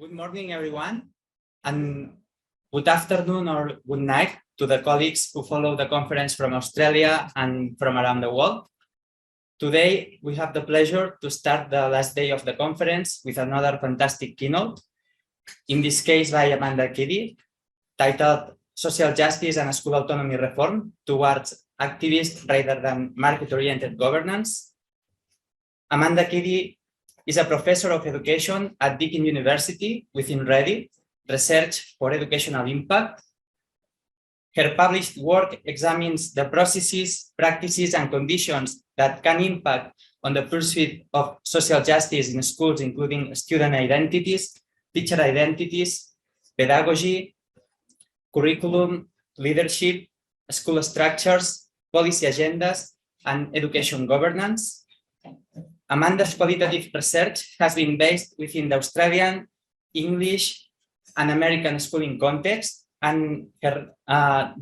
Good morning, everyone, and good afternoon or good night to the colleagues who follow the conference from Australia and from around the world. Today, we have the pleasure to start the last day of the conference with another fantastic keynote, in this case by Amanda Keddie, titled Social Justice and School Autonomy Reform Towards Activist Rather than Market-Oriented Governance. Amanda Keddie is a professor of education at Deakin University within Keddie, Research for Educational Impact. Her published work examines the processes, practices, and conditions that can impact on the pursuit of social justice in schools, including student identities, teacher identities, pedagogy, curriculum, leadership, school structures, policy agendas, and education governance. Amanda's qualitative research has been based within the Australian, English, and American schooling context, and her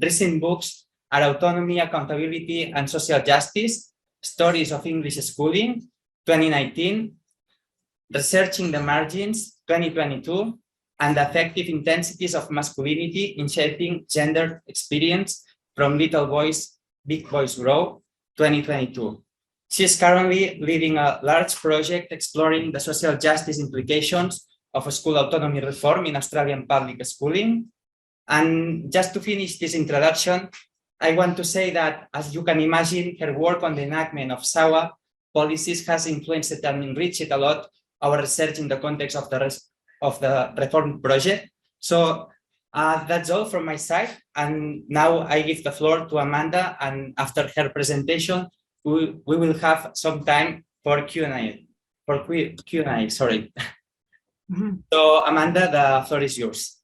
recent books are Autonomy, Accountability, and Social Justice, Stories of English Schooling, 2019, Researching the Margins, 2022, and Affective Intensities of Masculinity in Shaping Gendered Experience from Little Boys, Big Boys Grow, 2022. She is currently leading a large project exploring the social justice implications of school autonomy reform in Australian public schooling. And just to finish this introduction, I want to say that, as you can imagine, her work on the enactment of SAWA policies has influenced and enriched a lot our research in the context of the reform project. So that's all from my side. And now I give the floor to Amanda, and after her presentation, we will have some time for Q&A. Sorry. Mm-hmm. So Amanda, the floor is yours.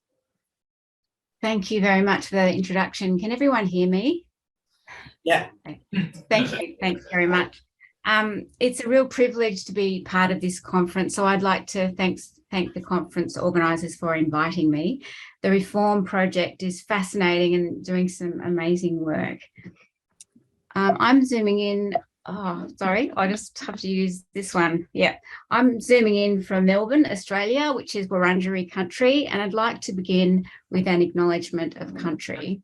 Thank you very much for the introduction. Can everyone hear me? Yeah. Thank you. Thanks very much. It's a real privilege to be part of this conference. So I'd like to thank the conference organisers for inviting me. The Reform Project is fascinating and doing some amazing work. I'm zooming in. Oh, sorry, I just have to use this one. Yeah, I'm zooming in from Melbourne, Australia, which is Wurundjeri country, and I'd like to begin with an acknowledgement of country.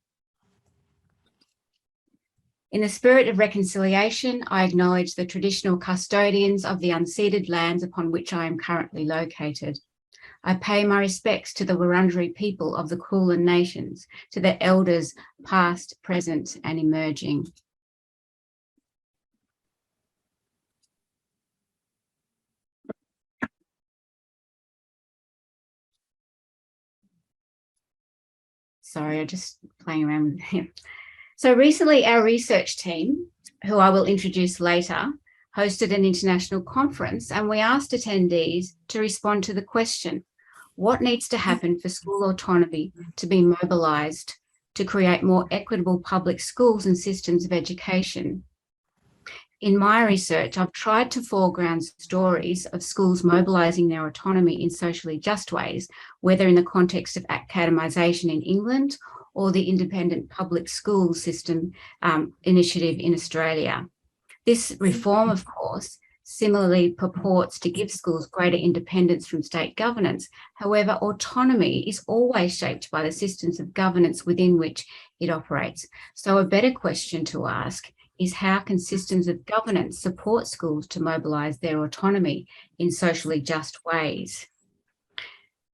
In the spirit of reconciliation, I acknowledge the traditional custodians of the unceded lands upon which I am currently located. I pay my respects to the Wurundjeri people of the Kulin Nations, to their elders past, present, and emerging. Sorry, I'm just playing around with him. So recently our research team, who I will introduce later, hosted an international conference, and we asked attendees to respond to the question, what needs to happen for school autonomy to be mobilised to create more equitable public schools and systems of education? In my research, I've tried to foreground stories of schools mobilising their autonomy in socially just ways, whether in the context of academisation in England or the independent public school system initiative in Australia. This reform, of course, similarly purports to give schools greater independence from state governance. However, autonomy is always shaped by the systems of governance within which it operates. So a better question to ask is, how can systems of governance support schools to mobilise their autonomy in socially just ways?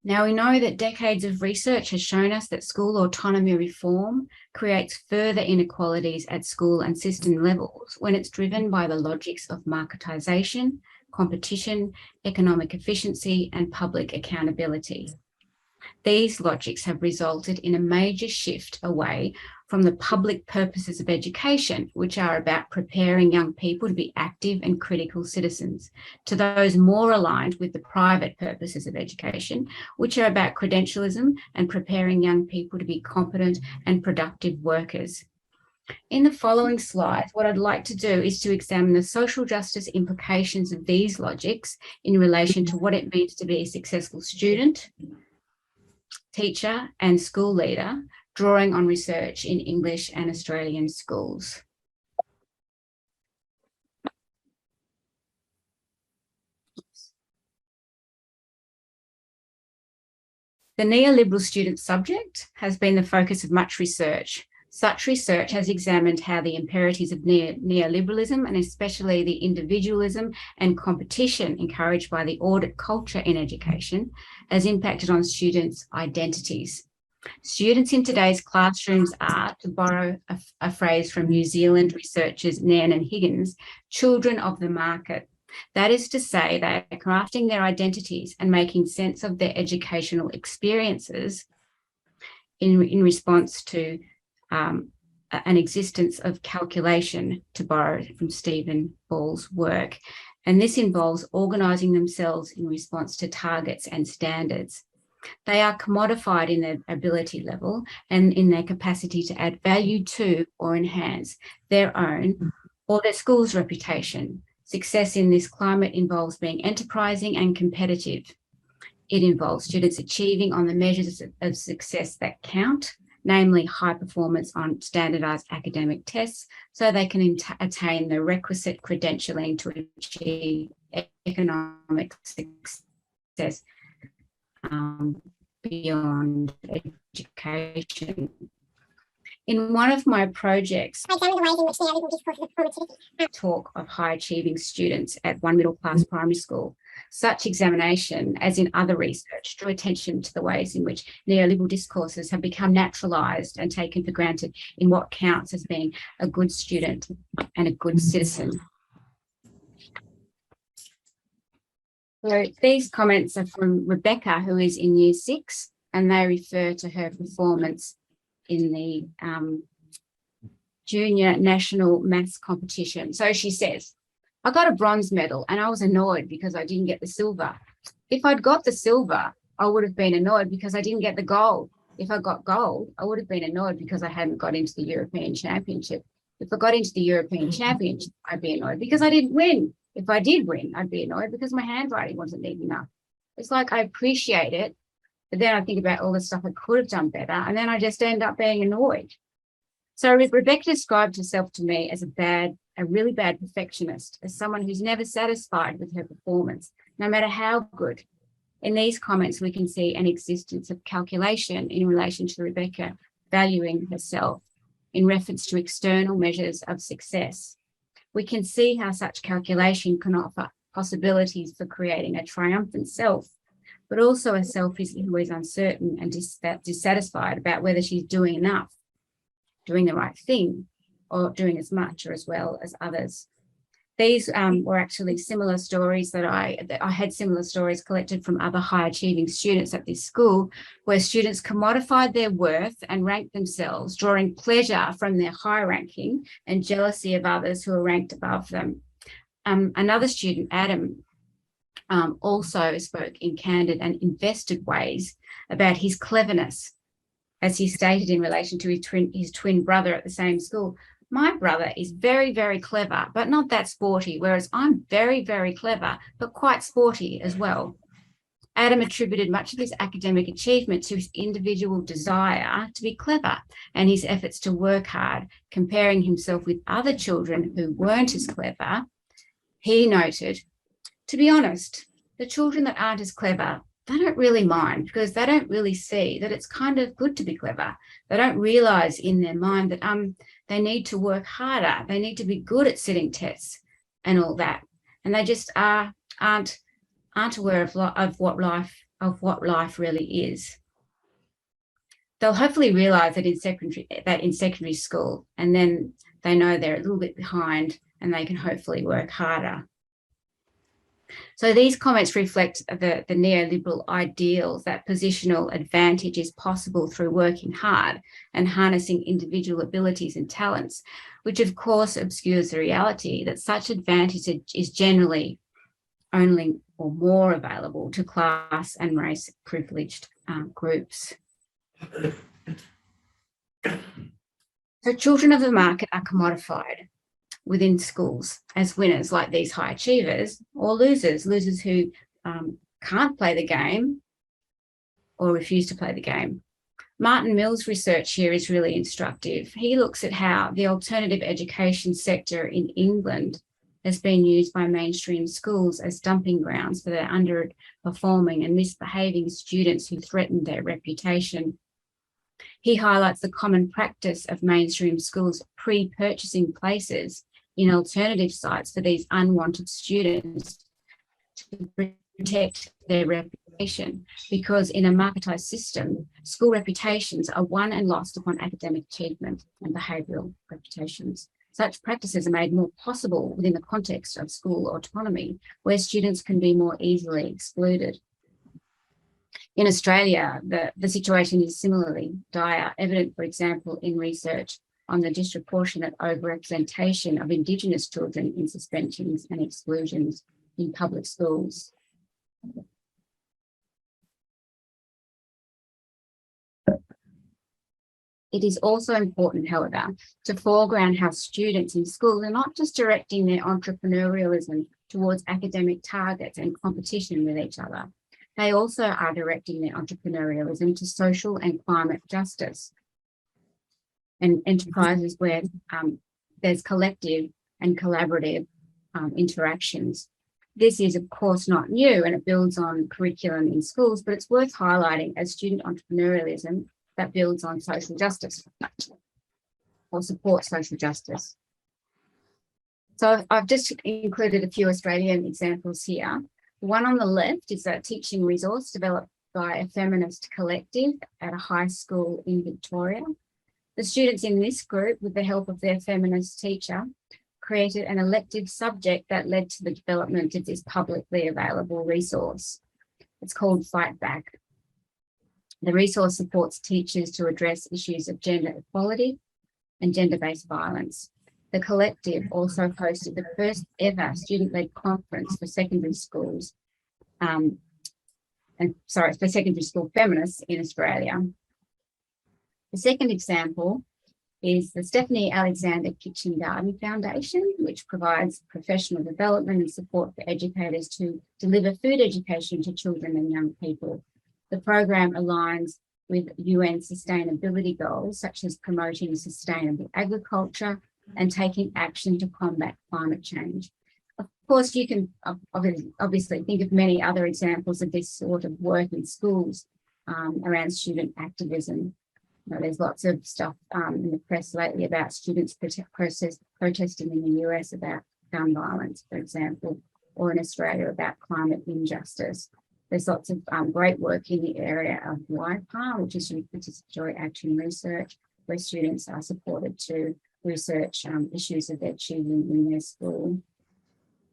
Now, we know that decades of research has shown us that school autonomy reform creates further inequalities at school and system levels when it's driven by the logics of marketisation, competition, economic efficiency, and public accountability. These logics have resulted in a major shift away from the public purposes of education, which are about preparing young people to be active and critical citizens, to those more aligned with the private purposes of education, which are about credentialism and preparing young people to be competent and productive workers. In the following slides, what I'd like to do is to examine the social justice implications of these logics in relation to what it means to be a successful student, teacher, and school leader, drawing on research in English and Australian schools. The neoliberal student subject has been the focus of much research. Such research has examined how the imperatives of neoliberalism, and especially the individualism and competition encouraged by the audit culture in education, has impacted on students' identities. Students in today's classrooms are, to borrow a phrase from New Zealand researchers Nairn and Higgins, children of the market. That is to say, they are crafting their identities and making sense of their educational experiences in response to an existence of calculation, to borrow from Stephen Ball's work. And this involves organising themselves in response to targets and standards. They are commodified in their ability level and in their capacity to add value to or enhance their own or their school's reputation. Success in this climate involves being enterprising and competitive. It involves students achieving on the measures of success that count, namely high performance on standardised academic tests, so they can attain the requisite credentialing to achieve economic success beyond education. In one of my projects, I examined the ways in which neoliberal discourses of formative talk of high achieving students at one middle class primary school. Such examination, as in other research, drew attention to the ways in which neoliberal discourses have become naturalised and taken for granted in what counts as being a good student and a good citizen. So these comments are from Rebecca, who is in Year 6, and they refer to her performance in the junior national maths competition. So she says, I got a bronze medal and I was annoyed because I didn't get the silver. If I'd got the silver, I would have been annoyed because I didn't get the gold. If I got gold, I would have been annoyed because I hadn't got into the European Championship. If I got into the European Championship, I'd be annoyed because I didn't win. If I did win, I'd be annoyed because my handwriting wasn't neat enough. It's like I appreciate it, but then I think about all the stuff I could have done better, and then I just end up being annoyed. So Rebecca described herself to me as a really bad perfectionist, as someone who's never satisfied with her performance, no matter how good. In these comments, we can see an existence of calculation in relation to Rebecca valuing herself in reference to external measures of success. We can see how such calculation can offer possibilities for creating a triumphant self, but also a self who is uncertain and dissatisfied about whether she's doing enough, doing the right thing, or doing as much or as well as others. These were actually similar stories that I had similar stories collected from other high achieving students at this school, where students commodified their worth and ranked themselves, drawing pleasure from their high ranking and jealousy of others who are ranked above them. Another student, Adam, also spoke in candid and invested ways about his cleverness, as he stated in relation to his twin brother at the same school. My brother is very, very clever, but not that sporty, whereas I'm very, very clever, but quite sporty as well. Adam attributed much of his academic achievement to his individual desire to be clever and his efforts to work hard. Comparing himself with other children who weren't as clever, he noted, to be honest, the children that aren't as clever, they don't really mind because they don't really see that it's kind of good to be clever. They don't realise in their mind that they need to work harder. They need to be good at sitting tests and all that. And they just aren't aware of what life really is. They'll hopefully realise that in secondary school, and then they know they're a little bit behind and they can hopefully work harder. So these comments reflect the neoliberal ideals that positional advantage is possible through working hard and harnessing individual abilities and talents, which of course obscures the reality that such advantage is generally only or more available to class and race privileged groups. So children of the market are commodified within schools as winners like these high achievers, or losers who can't play the game or refuse to play the game. Martin Mill's research here is really instructive. He looks at how the alternative education sector in England has been used by mainstream schools as dumping grounds for their underperforming and misbehaving students who threaten their reputation. He highlights the common practice of mainstream schools pre-purchasing places in alternative sites for these unwanted students to protect their reputation, because in a marketized system, school reputations are won and lost upon academic achievement and behavioural reputations. Such practices are made more possible within the context of school autonomy, where students can be more easily excluded. In Australia, the situation is similarly dire, evident, for example, in research on the disproportionate overrepresentation of Indigenous children in suspensions and exclusions in public schools. It is also important, however, to foreground how students in schools are not just directing their entrepreneurialism towards academic targets and competition with each other. They also are directing their entrepreneurialism to social and climate justice and enterprises where there's collective and collaborative interactions. This is, of course, not new, and it builds on curriculum in schools, but it's worth highlighting as student entrepreneurialism that builds on social justice or supports social justice. So I've just included a few Australian examples here. The one on the left is a teaching resource developed by a feminist collective at a high school in Victoria. The students in this group, with the help of their feminist teacher, created an elective subject that led to the development of this publicly available resource. It's called Fight Back. The resource supports teachers to address issues of gender equality and gender-based violence. The collective also hosted the first ever student-led conference for secondary schools, for secondary school feminists in Australia. The second example is the Stephanie Alexander Kitchen Garden Foundation, which provides professional development and support for educators to deliver food education to children and young people. The program aligns with UN sustainability goals, such as promoting sustainable agriculture and taking action to combat climate change. Of course, you can obviously think of many other examples of this sort of work in schools around student activism. There's lots of stuff in the press lately about students protesting in the US about gun violence, for example, or in Australia about climate injustice. There's lots of great work in the area of YPAR, which is participatory action research, where students are supported to research issues of their children in their school,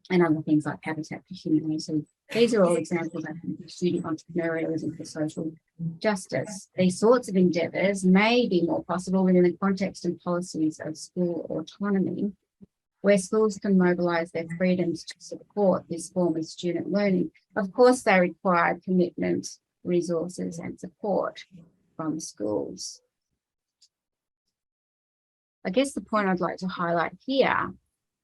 and other things like Habitat for Humanity. These are all examples of student entrepreneurialism for social justice. These sorts of endeavours may be more possible within the context and policies of school autonomy, where schools can mobilise their freedoms to support this form of student learning. Of course, they require commitment, resources and support from schools. I guess the point I'd like to highlight here,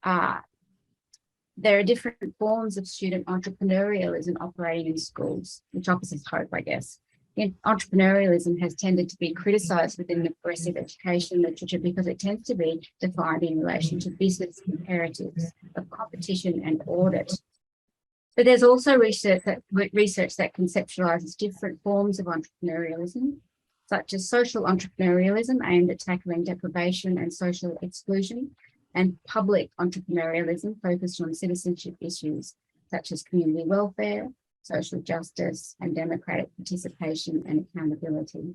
there are different forms of student entrepreneurialism operating in schools, which offers hope, I guess. Entrepreneurialism has tended to be criticised within the progressive education literature because it tends to be defined in relation to business imperatives of competition and audit. But there's also research that conceptualises different forms of entrepreneurialism, such as social entrepreneurialism aimed at tackling deprivation and social exclusion, and public entrepreneurialism focused on citizenship issues such as community welfare, social justice, and democratic participation and accountability.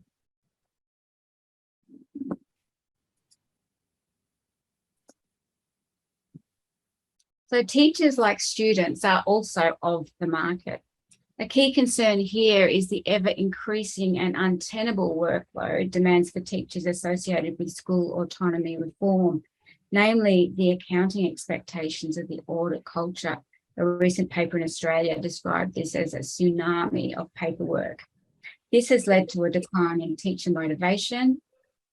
So teachers, like students, are also of the market. A key concern here is the ever-increasing and untenable workload demands for teachers associated with school autonomy reform, namely the accounting expectations of the audit culture. A recent paper in Australia described this as a tsunami of paperwork. This has led to a decline in teacher motivation,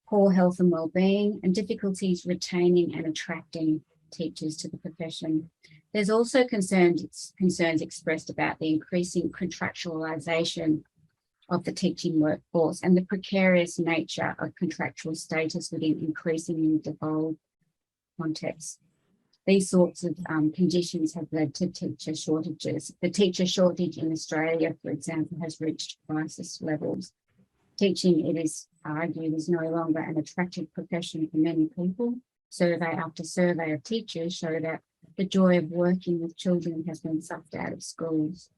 poor health and wellbeing, and difficulties retaining and attracting teachers to the profession. There's also concerns expressed about the increasing contractualisation of the teaching workforce and the precarious nature of contractual status within increasingly devolved contexts. These sorts of conditions have led to teacher shortages. The teacher shortage in Australia, for example, has reached crisis levels. Teaching, it is argued, is no longer an attractive profession for many people. Survey after survey of teachers show that the joy of working with children has been sucked out of schools.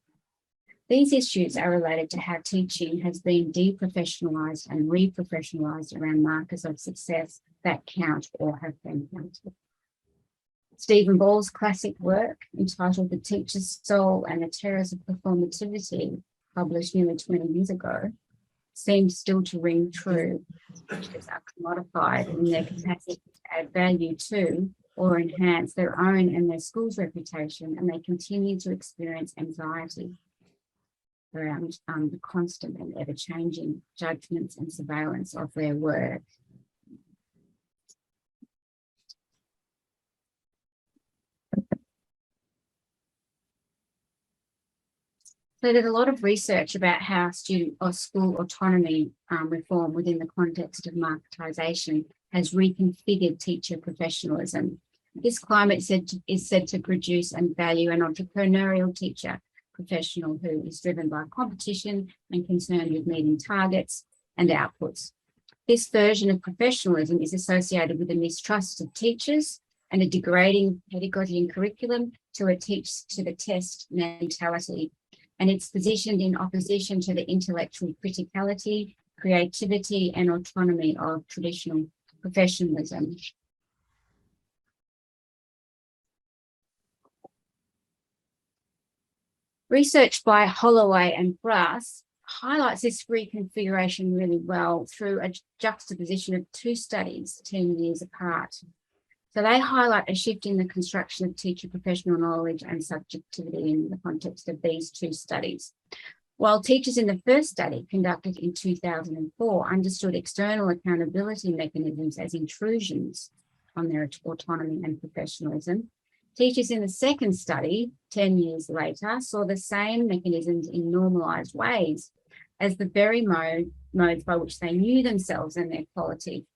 These issues are related to how teaching has been deprofessionalised and reprofessionalised around markers of success that count or have been counted. Stephen Ball's classic work entitled The Teacher's Soul and the Terrors of Performativity, published nearly 20 years ago, seems still to ring true. Teachers are commodified in their capacity to add value to or enhance their own and their school's reputation, and they continue to experience anxiety around the constant and ever-changing judgments and surveillance of their work. So there's a lot of research about how student or school autonomy reform within the context of marketisation has reconfigured teacher professionalism. This climate is said to produce and value an entrepreneurial teacher professional who is driven by competition and concerned with meeting targets and outputs. This version of professionalism is associated with a mistrust of teachers and a degrading pedagogy and curriculum to a teach to the test mentality. And it's positioned in opposition to the intellectual criticality, creativity, and autonomy of traditional professionalism. Research by Holloway and Brass highlights this reconfiguration really well through a juxtaposition of two studies 10 years apart. So they highlight a shift in the construction of teacher professional knowledge and subjectivity in the context of these two studies. While teachers in the first study, conducted in 2004, understood external accountability mechanisms as intrusions on their autonomy and professionalism, teachers in the second study, 10 years later, saw the same mechanisms in normalised ways as the very modes by which they knew themselves and their quality.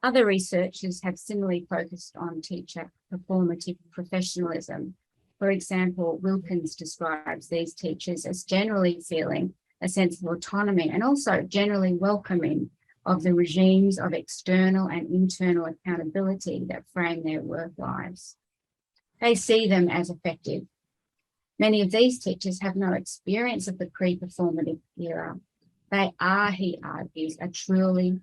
Other researchers have similarly focused on teacher performative professionalism. For example, Wilkins describes these teachers as generally feeling a sense of autonomy and also generally welcoming of the regimes of external and internal accountability that frame their work lives. They see them as effective. Many of these teachers have no experience of the pre-performative era. They are, he argues, a truly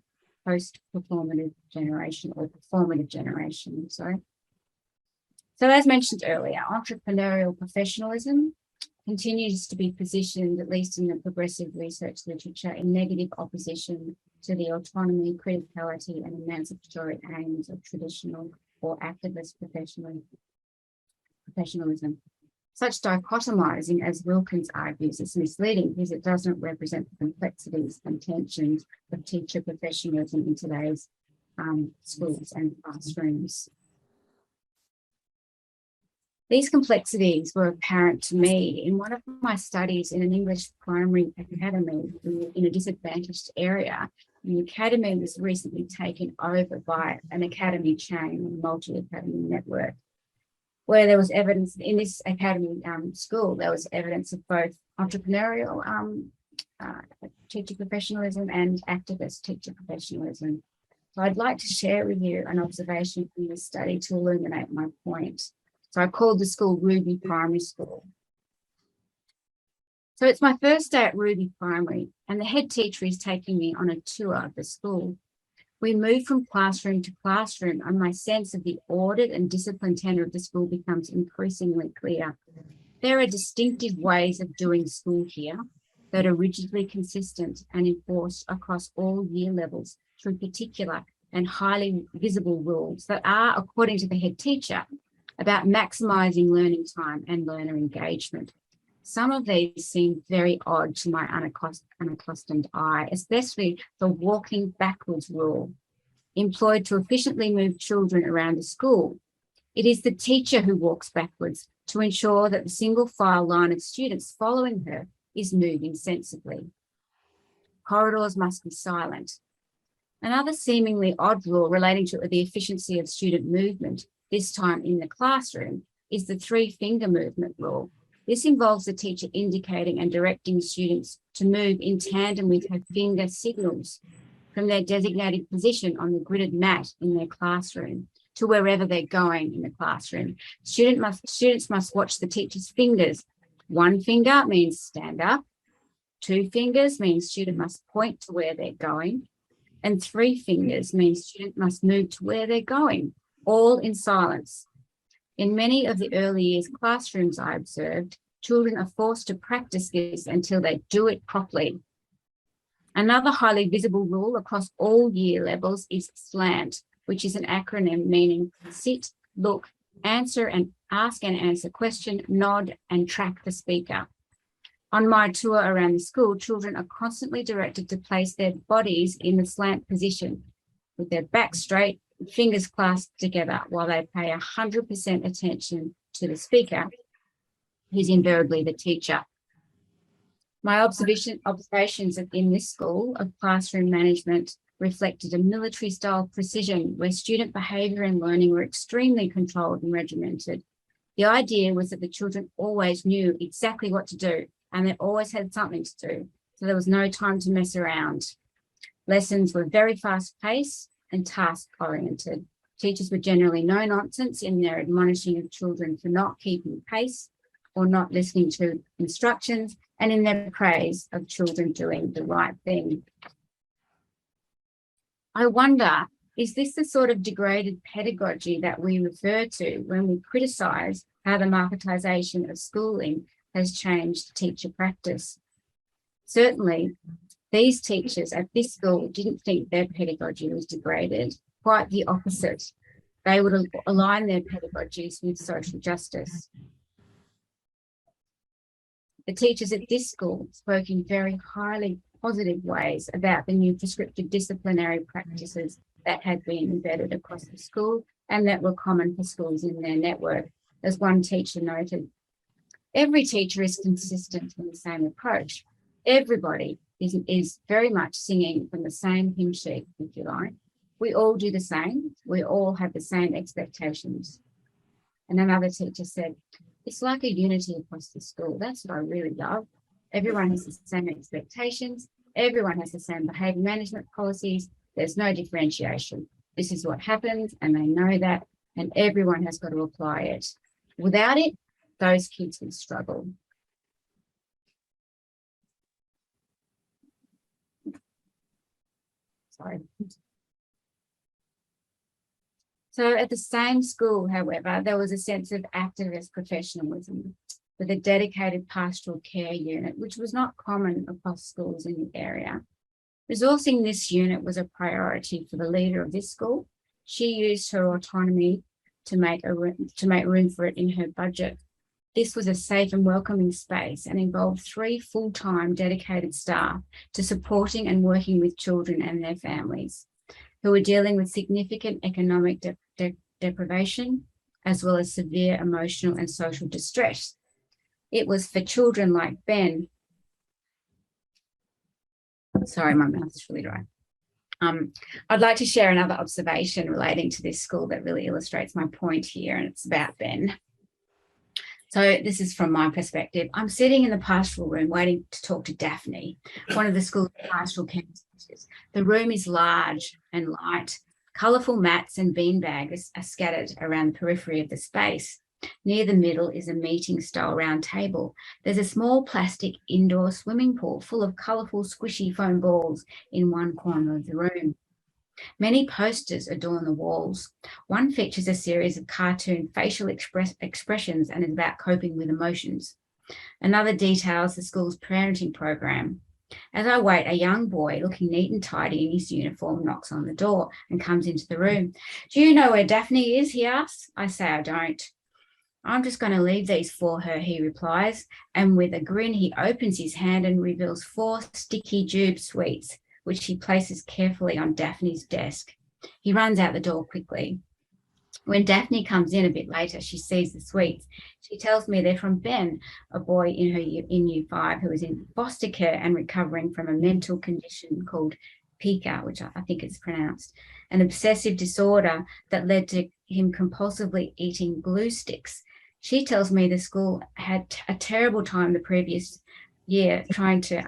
post-performative generation or performative generation, sorry. So as mentioned earlier, entrepreneurial professionalism continues to be positioned, at least in the progressive research literature, in negative opposition to the autonomy, criticality, and emancipatory aims of traditional or activist professionalism. Such dichotomizing, as Wilkins argues, is misleading because it doesn't represent the complexities and tensions of teacher professionalism in today's schools and classrooms. These complexities were apparent to me in one of my studies in an English primary academy in a disadvantaged area. The academy was recently taken over by an academy chain, a multi-academy network, where there was evidence in this academy school, there was evidence of both entrepreneurial teacher professionalism and activist teacher professionalism. So I'd like to share with you an observation from this study to illuminate my point. So I called the school Ruby Primary School. So it's my first day at Ruby Primary, and the head teacher is taking me on a tour of the school. We move from classroom to classroom, and my sense of the ordered and disciplined tenor of the school becomes increasingly clear. There are distinctive ways of doing school here that are rigidly consistent and enforced across all year levels through particular and highly visible rules that are, according to the head teacher, about maximising learning time and learner engagement. Some of these seem very odd to my unaccustomed eye, especially the walking backwards rule, employed to efficiently move children around the school. It is the teacher who walks backwards to ensure that the single file line of students following her is moving sensibly. Corridors must be silent. Another seemingly odd rule relating to the efficiency of student movement this time in the classroom, is the 3-finger movement rule. This involves the teacher indicating and directing students to move in tandem with her finger signals from their designated position on the gridded mat in their classroom to wherever they're going in the classroom. Students must watch the teacher's fingers. 1 finger means stand up. 2 fingers means student must point to where they're going. And 3 fingers means student must move to where they're going, all in silence. In many of the early years classrooms I observed, children are forced to practice this until they do it properly. Another highly visible rule across all year levels is SLANT, which is an acronym meaning sit, look, answer and ask and answer question, nod and track the speaker. On my tour around the school, children are constantly directed to place their bodies in the slant position with their back straight, fingers clasped together while they pay 100% attention to the speaker, who's invariably the teacher. My observations in this school of classroom management reflected a military-style precision where student behaviour and learning were extremely controlled and regimented. The idea was that the children always knew exactly what to do and they always had something to do, so there was no time to mess around. Lessons were very fast-paced and task-oriented. Teachers were generally no-nonsense in their admonishing of children for not keeping pace or not listening to instructions, and in their praise of children doing the right thing. I wonder, is this the sort of degraded pedagogy that we refer to when we criticise how the marketisation of schooling has changed teacher practice? Certainly, these teachers at this school didn't think their pedagogy was degraded, quite the opposite. They would align their pedagogies with social justice. The teachers at this school spoke in very highly positive ways about the new prescriptive disciplinary practices that had been embedded across the school and that were common for schools in their network. As one teacher noted, every teacher is consistent in the same approach. Everybody is very much singing from the same hymn sheet, if you like. We all do the same. We all have the same expectations. And another teacher said, it's like a unity across the school. That's what I really love. Everyone has the same expectations. Everyone has the same behaviour management policies. There's no differentiation. This is what happens and they know that, and everyone has got to apply it. Without it, those kids will struggle. Sorry. So at the same school, however, there was a sense of activist professionalism with a dedicated pastoral care unit, which was not common across schools in the area. Resourcing this unit was a priority for the leader of this school. She used her autonomy to make room for it in her budget. This was a safe and welcoming space and involved 3 full-time dedicated staff to supporting and working with children and their families who were dealing with significant economic deprivation, as well as severe emotional and social distress. It was for children like Ben. Sorry, my mouth is really dry. I'd like to share another observation relating to this school that really illustrates my point here, and it's about Ben. So this is from my perspective. I'm sitting in the pastoral room waiting to talk to Daphne, one of the school's pastoral care teachers. The room is large and light. Colourful mats and beanbags are scattered around the periphery of the space. Near the middle is a meeting-style round table. There's a small plastic indoor swimming pool full of colourful squishy foam balls in one corner of the room. Many posters adorn the walls. One features a series of cartoon facial expressions and is about coping with emotions. Another details the school's parenting program. As I wait, a young boy looking neat and tidy in his uniform knocks on the door and comes into the room. Do you know where Daphne is? He asks. I say I don't. I'm just going to leave these for her, he replies. And with a grin, he opens his hand and reveals 4 sticky jube sweets, which he places carefully on Daphne's desk. He runs out the door quickly. When Daphne comes in a bit later, she sees the sweets. She tells me they're from Ben, a boy in year 5 who is in foster care and recovering from a mental condition called pica, which I think it's pronounced, an obsessive disorder that led to him compulsively eating glue sticks. She tells me the school had a terrible time the previous year trying to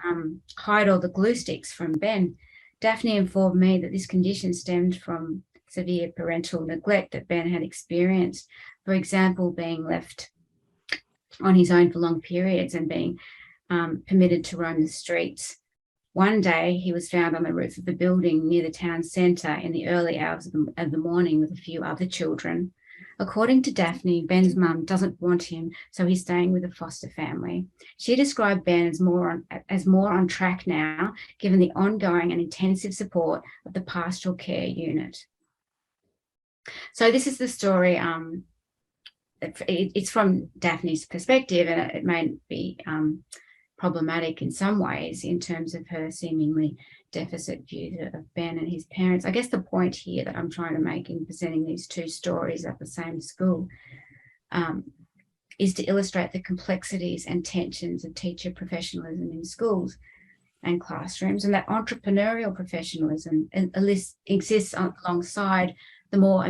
hide all the glue sticks from Ben. Daphne informed me that this condition stemmed from severe parental neglect that Ben had experienced. For example, being left on his own for long periods and being permitted to roam the streets. One day, he was found on the roof of a building near the town centre in the early hours of the morning with a few other children. According to Daphne, Ben's mum doesn't want him, so he's staying with a foster family. She described Ben as more on track now, given the ongoing and intensive support of the pastoral care unit. So this is the story. It's from Daphne's perspective, and it may be problematic in some ways in terms of her seemingly deficit view of Ben and his parents. I guess the point here that I'm trying to make in presenting these two stories at the same school is to illustrate the complexities and tensions of teacher professionalism in schools and classrooms, and that entrepreneurial professionalism exists alongside the more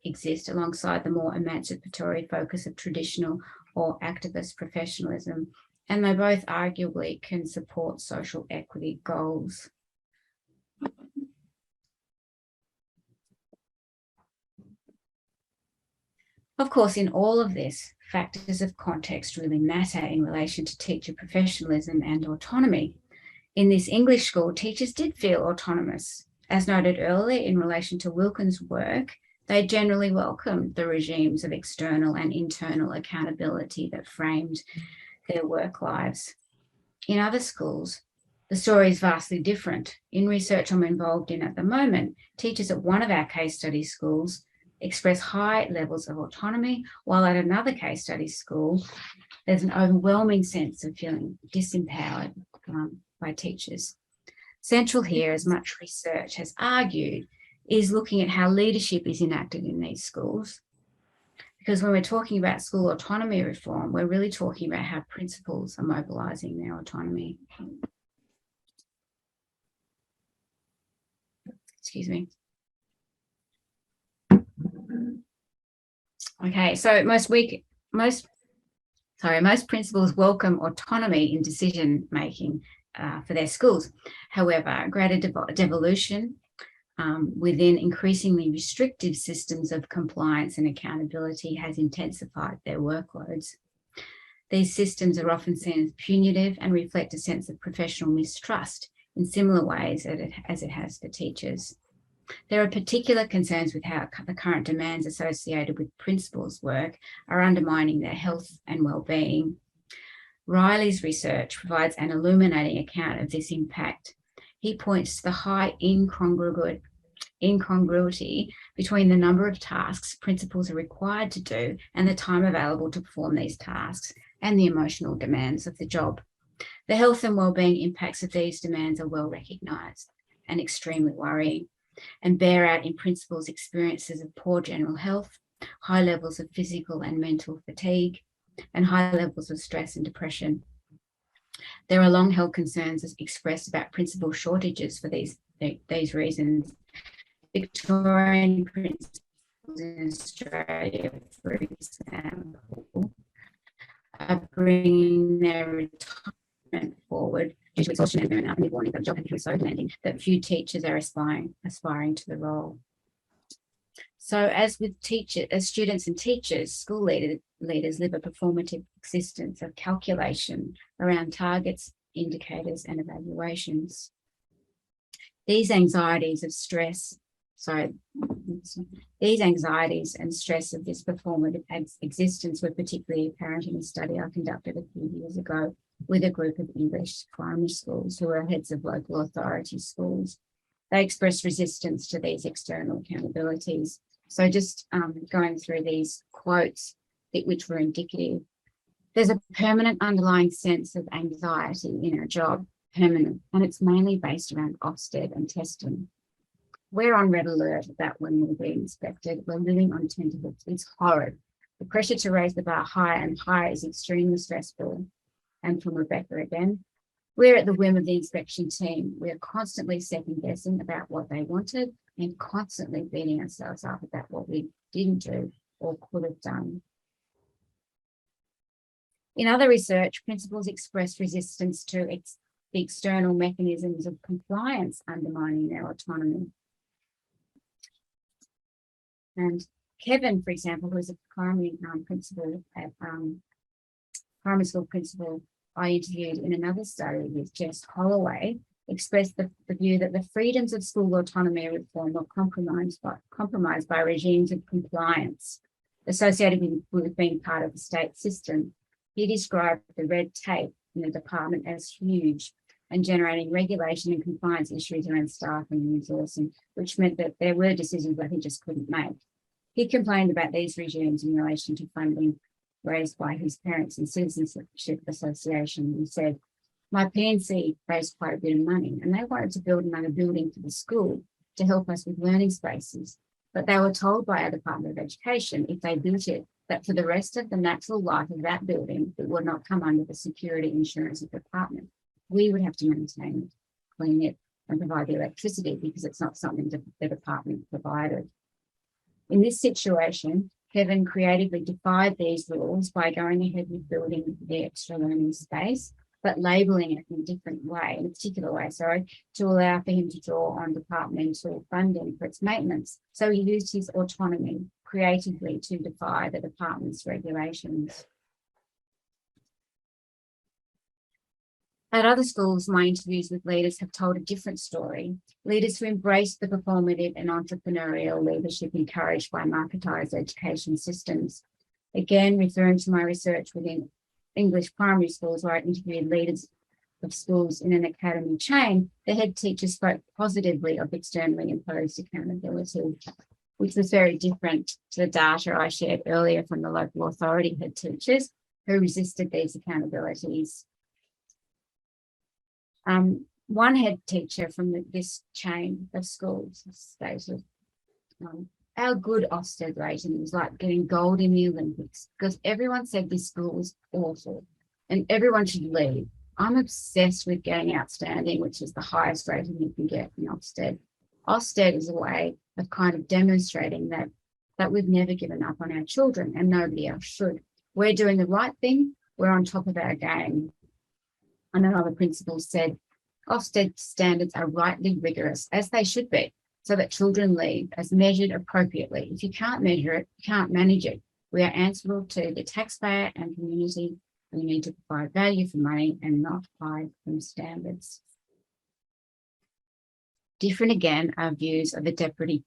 exist alongside the more emancipatory focus of traditional or activist professionalism, and they both arguably can support social equity goals. Of course, in all of this, factors of context really matter in relation to teacher professionalism and autonomy. In this English school, teachers did feel autonomous. As noted earlier in relation to Wilkins' work, they generally welcomed the regimes of external and internal accountability that framed their work lives. In other schools, the story is vastly different. In research I'm involved in at the moment, teachers at one of our case study schools express high levels of autonomy, while at another case study school, there's an overwhelming sense of feeling disempowered by teachers. Central here, as much research has argued, is looking at how leadership is enacted in these schools. Because when we're talking about school autonomy reform, we're really talking about how principals are mobilising their autonomy. Excuse me. Okay, so most principals welcome autonomy in decision making for their schools. However, greater devolution within increasingly restrictive systems of compliance and accountability has intensified their workloads. These systems are often seen as punitive and reflect a sense of professional mistrust in similar ways as it has for teachers. There are particular concerns with how the current demands associated with principals' work are undermining their health and well-being. Riley's research provides an illuminating account of this impact. He points to the high incongruity between the number of tasks principals are required to do and the time available to perform these tasks and the emotional demands of the job. The health and well-being impacts of these demands are well recognised and extremely worrying, and bear out in principals' experiences of poor general health, high levels of physical and mental fatigue, and high levels of stress and depression. There are long-held concerns expressed about principal shortages for these reasons. Victorian principals in Australia, for example, are bringing their retirement forward due to exhaustion and burnout, and they're warning that the job has become so demanding that few teachers are aspiring to the role. So as with students and teachers, school leaders live a performative existence of calculation around targets, indicators, and evaluations. These anxieties and stress of this performative existence were particularly apparent in a study I conducted a few years ago with a group of English primary schools who are heads of local authority schools. They expressed resistance to these external accountabilities. So just going through these quotes, which were indicative. There's a permanent underlying sense of anxiety in our job, permanent, and it's mainly based around Ofsted and testing. We're on red alert that when we're being inspected, we're living on tenterhooks. It's horrid. The pressure to raise the bar higher and higher is extremely stressful. And from Rebecca again, We're at the whim of the inspection team. We're constantly second guessing about what they wanted and constantly beating ourselves up about what we didn't do or could have done. In other research, principals expressed resistance to the external mechanisms of compliance undermining their autonomy. And Kevin, for example, who is a primary principal at primary school principal I interviewed in another study with Jess Holloway, expressed the view that the freedoms of school autonomy reform were compromised by regimes of compliance associated with being part of the state system. He described the red tape in the department as huge and generating regulation and compliance issues around staffing and resourcing, which meant that there were decisions that he just couldn't make. He complained about these regimes in relation to funding raised by his Parents and Citizenship Association. He said, my PNC raised quite a bit of money and they wanted to build another building for the school to help us with learning spaces. But they were told by our Department of Education, if they built it, that for the rest of the natural life of that building, it would not come under the security insurance of the department. We would have to maintain it, clean it, and provide the electricity because it's not something that the department provided. In this situation, Kevin creatively defied these rules by going ahead with building the extra learning space, but labelling it in a different way, in a particular way, to allow for him to draw on departmental funding for its maintenance. So he used his autonomy creatively to defy the department's regulations. At other schools, my interviews with leaders have told a different story. Leaders who embrace the performative and entrepreneurial leadership encouraged by marketised education systems. Again, referring to my research within English primary schools where I interviewed leaders of schools in an academy chain, the head teacher spoke positively of externally imposed accountability, which was very different to the data I shared earlier from the local authority head teachers who resisted these accountabilities. One head teacher from this chain of schools stated, our good Ofsted rating was like getting gold in the Olympics because everyone said this school was awful and everyone should leave. I'm obsessed with getting outstanding, which is the highest rating you can get in Ofsted. Ofsted is a way of kind of demonstrating that we've never given up on our children and nobody else should. We're doing the right thing. We're on top of our game. And another principal said, Ofsted standards are rightly rigorous, as they should be, so that children leave as measured appropriately. If you can't measure it, you can't manage it. We are answerable to the taxpayer and community. We need to provide value for money and not hide from standards. Different again are views of a deputy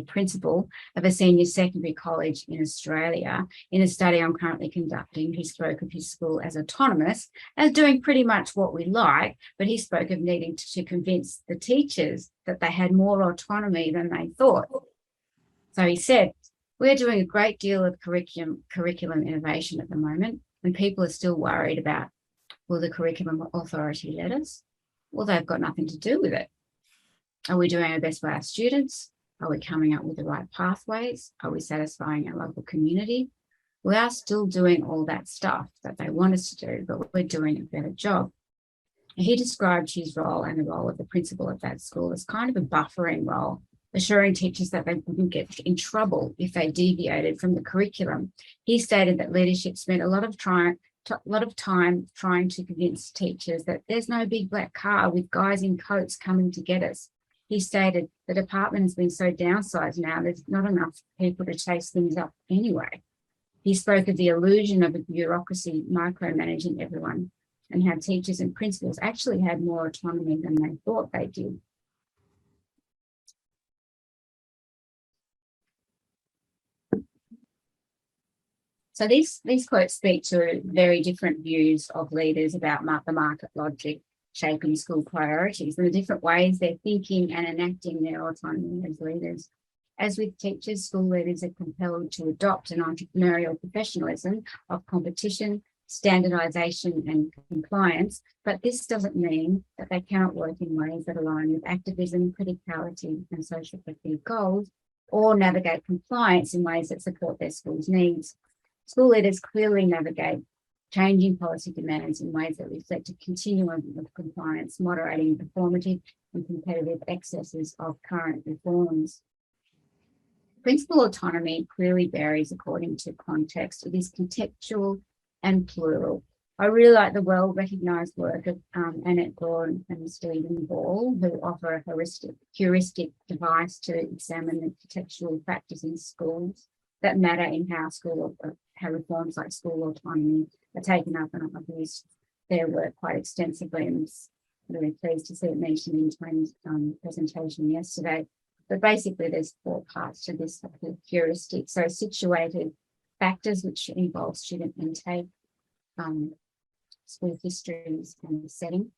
principal of a senior secondary college in Australia in a study I'm currently conducting. He spoke of his school as autonomous, as doing pretty much what we like, but he spoke of needing to convince the teachers that they had more autonomy than they thought. So he said, we're doing a great deal of curriculum innovation at the moment, and people are still worried about, will the curriculum authority let us? Well, they've got nothing to do with it. Are we doing our best for our students? Are we coming up with the right pathways? Are we satisfying our local community? We are still doing all that stuff that they want us to do, but we're doing a better job. He described his role and the role of the principal of that school as kind of a buffering role, assuring teachers that they wouldn't get in trouble if they deviated from the curriculum. He stated that leadership spent a lot of time trying to convince teachers that there's no big black car with guys in coats coming to get us. He stated the department has been so downsized now, there's not enough people to chase things up anyway. He spoke of the illusion of a bureaucracy micromanaging everyone and how teachers and principals actually had more autonomy than they thought they did. So these quotes speak to very different views of leaders about the market logic shaping school priorities and the different ways they're thinking and enacting their autonomy as leaders. As with teachers, school leaders are compelled to adopt an entrepreneurial professionalism of competition, standardisation and compliance, but this doesn't mean that they cannot work in ways that align with activism, criticality and social equity goals, or navigate compliance in ways that support their school's needs. School leaders clearly navigate changing policy demands in ways that reflect a continuum of compliance, moderating performative and competitive excesses of current reforms. Principal autonomy clearly varies according to context. It is contextual and plural. I really like the well-recognised work of Annette Gordon and Stephen Ball, who offer a heuristic device to examine the contextual factors in schools that matter in how reforms like school autonomy are taken up, and I've used their work quite extensively, and I'm really pleased to see it mentioned in Tony's presentation yesterday. But basically, there's 4 parts to this heuristic. So situated factors, which involve student intake, school histories and setting,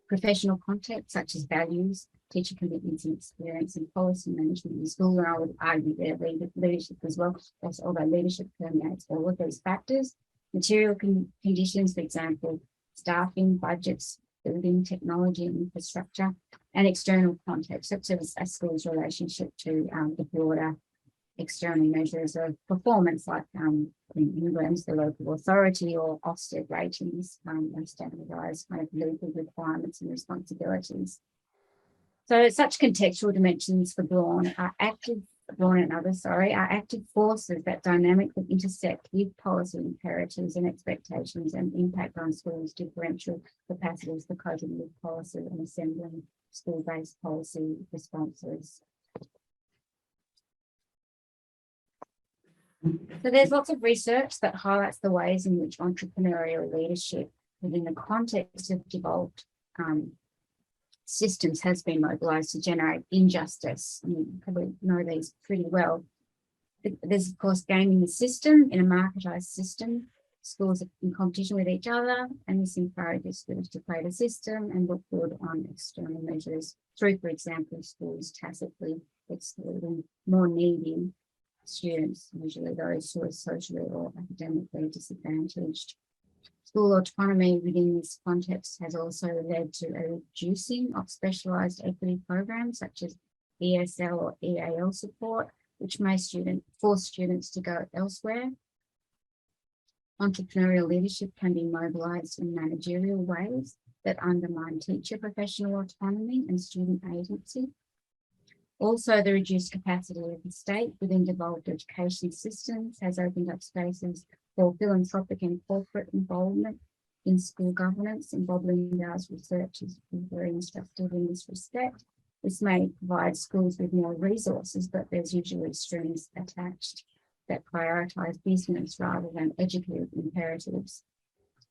professional context such as values, teacher commitments and experience, and policy management in school. And I would argue there leadership as well, although leadership permeates all of these factors. Material conditions, for example, staffing, budgets, building, technology and infrastructure, and external context, such as a school's relationship to the broader external measures of performance, like in England, the local authority, or Ofsted ratings, and standardised kind of legal requirements and responsibilities. So such contextual dimensions for Braun and others, are active forces that dynamically intersect with policy imperatives and expectations and impact on schools' differential capacities for coping with policy and assembling school-based policy responses. So there's lots of research that highlights the ways in which entrepreneurial leadership within the context of devolved systems has been mobilised to generate injustice. You probably know these pretty well. There's, of course, gaming the system. In a marketised system, schools are in competition with each other, and this encourages schools to play the system and look good on external measures through, for example, schools tacitly excluding more needy students, usually those who are socially or academically disadvantaged. School autonomy within this context has also led to a reducing of specialised equity programs such as ESL or EAL support, which may force students to go elsewhere. Entrepreneurial leadership can be mobilised in managerial ways that undermine teacher professional autonomy and student agency. Also, the reduced capacity of the state within devolved education systems has opened up spaces for philanthropic and corporate involvement in school governance, and Bob Lindau's research is very instructive in this respect. This may provide schools with more resources, but there's usually strings attached that prioritise business rather than educative imperatives.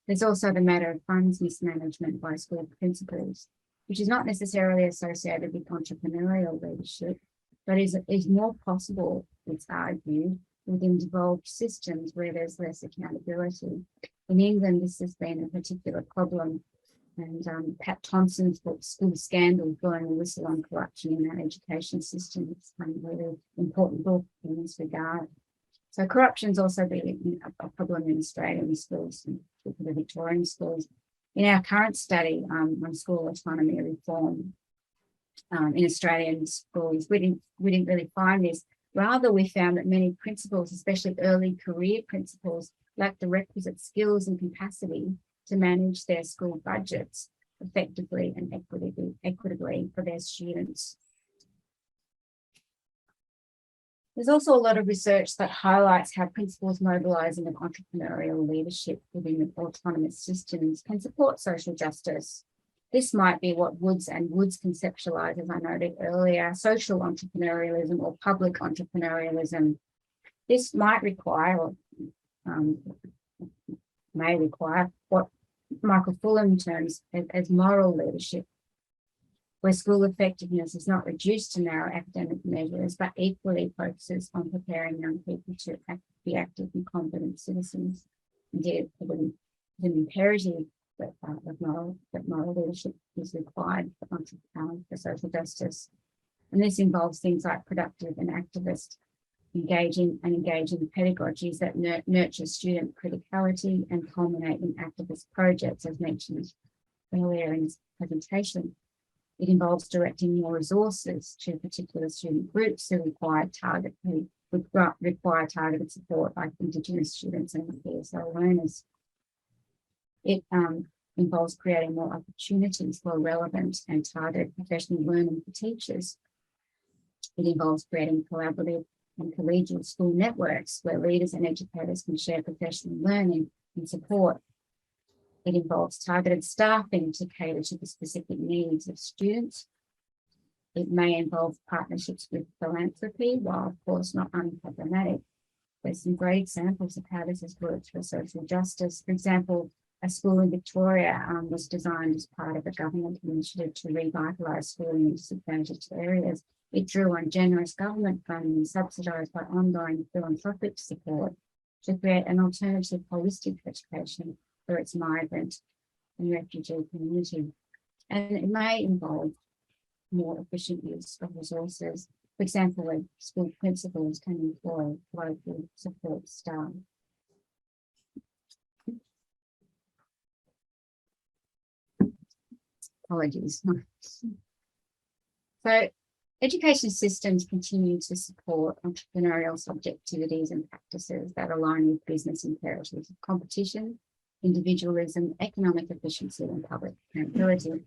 There's also the matter of funds mismanagement by school principals, which is not necessarily associated with entrepreneurial leadership, but is more possible, it's argued, within devolved systems where there's less accountability. In England, this has been a particular problem, and Pat Thompson's book, School Scandal, Blowing the Whistle on Corruption in Our Education System, is a really important book in this regard. So corruption's also been a problem in Australian schools, and the Victorian schools. In our current study on school autonomy reform in Australian schools, we didn't really find this. Rather, we found that many principals, especially early career principals, lack the requisite skills and capacity to manage their school budgets effectively and equitably for their students. There's also a lot of research that highlights how principals mobilising of entrepreneurial leadership within the autonomous systems can support social justice. This might be what Woods conceptualise, as I noted earlier, social entrepreneurialism or public entrepreneurialism. This might require, may require what Michael Fulham terms as moral leadership, where school effectiveness is not reduced to narrow academic measures, but equally focuses on preparing young people to be active and competent citizens. Indeed, it's an imperative that moral leadership is required for social justice. And this involves things like productive and activist engaging pedagogies that nurture student criticality and culminate in activist projects, as mentioned earlier in this presentation. It involves directing more resources to particular student groups who require targeted support, like Indigenous students and PSL learners. It involves creating more opportunities for relevant and targeted professional learning for teachers. It involves creating collaborative and collegial school networks where leaders and educators can share professional learning and support. It involves targeted staffing to cater to the specific needs of students. It may involve partnerships with philanthropy, while of course not unproblematic. There's some great examples of how this has worked for social justice. For example, a school in Victoria was designed as part of a government initiative to revitalise schooling in disadvantaged areas. It drew on generous government funding subsidised by ongoing philanthropic support to create an alternative holistic education for its migrant and refugee community. And it may involve more efficient use of resources. For example, where school principals can employ local support staff. Apologies. So education systems continue to support entrepreneurial subjectivities and practices that align with business imperatives of competition, individualism, economic efficiency, and public accountability.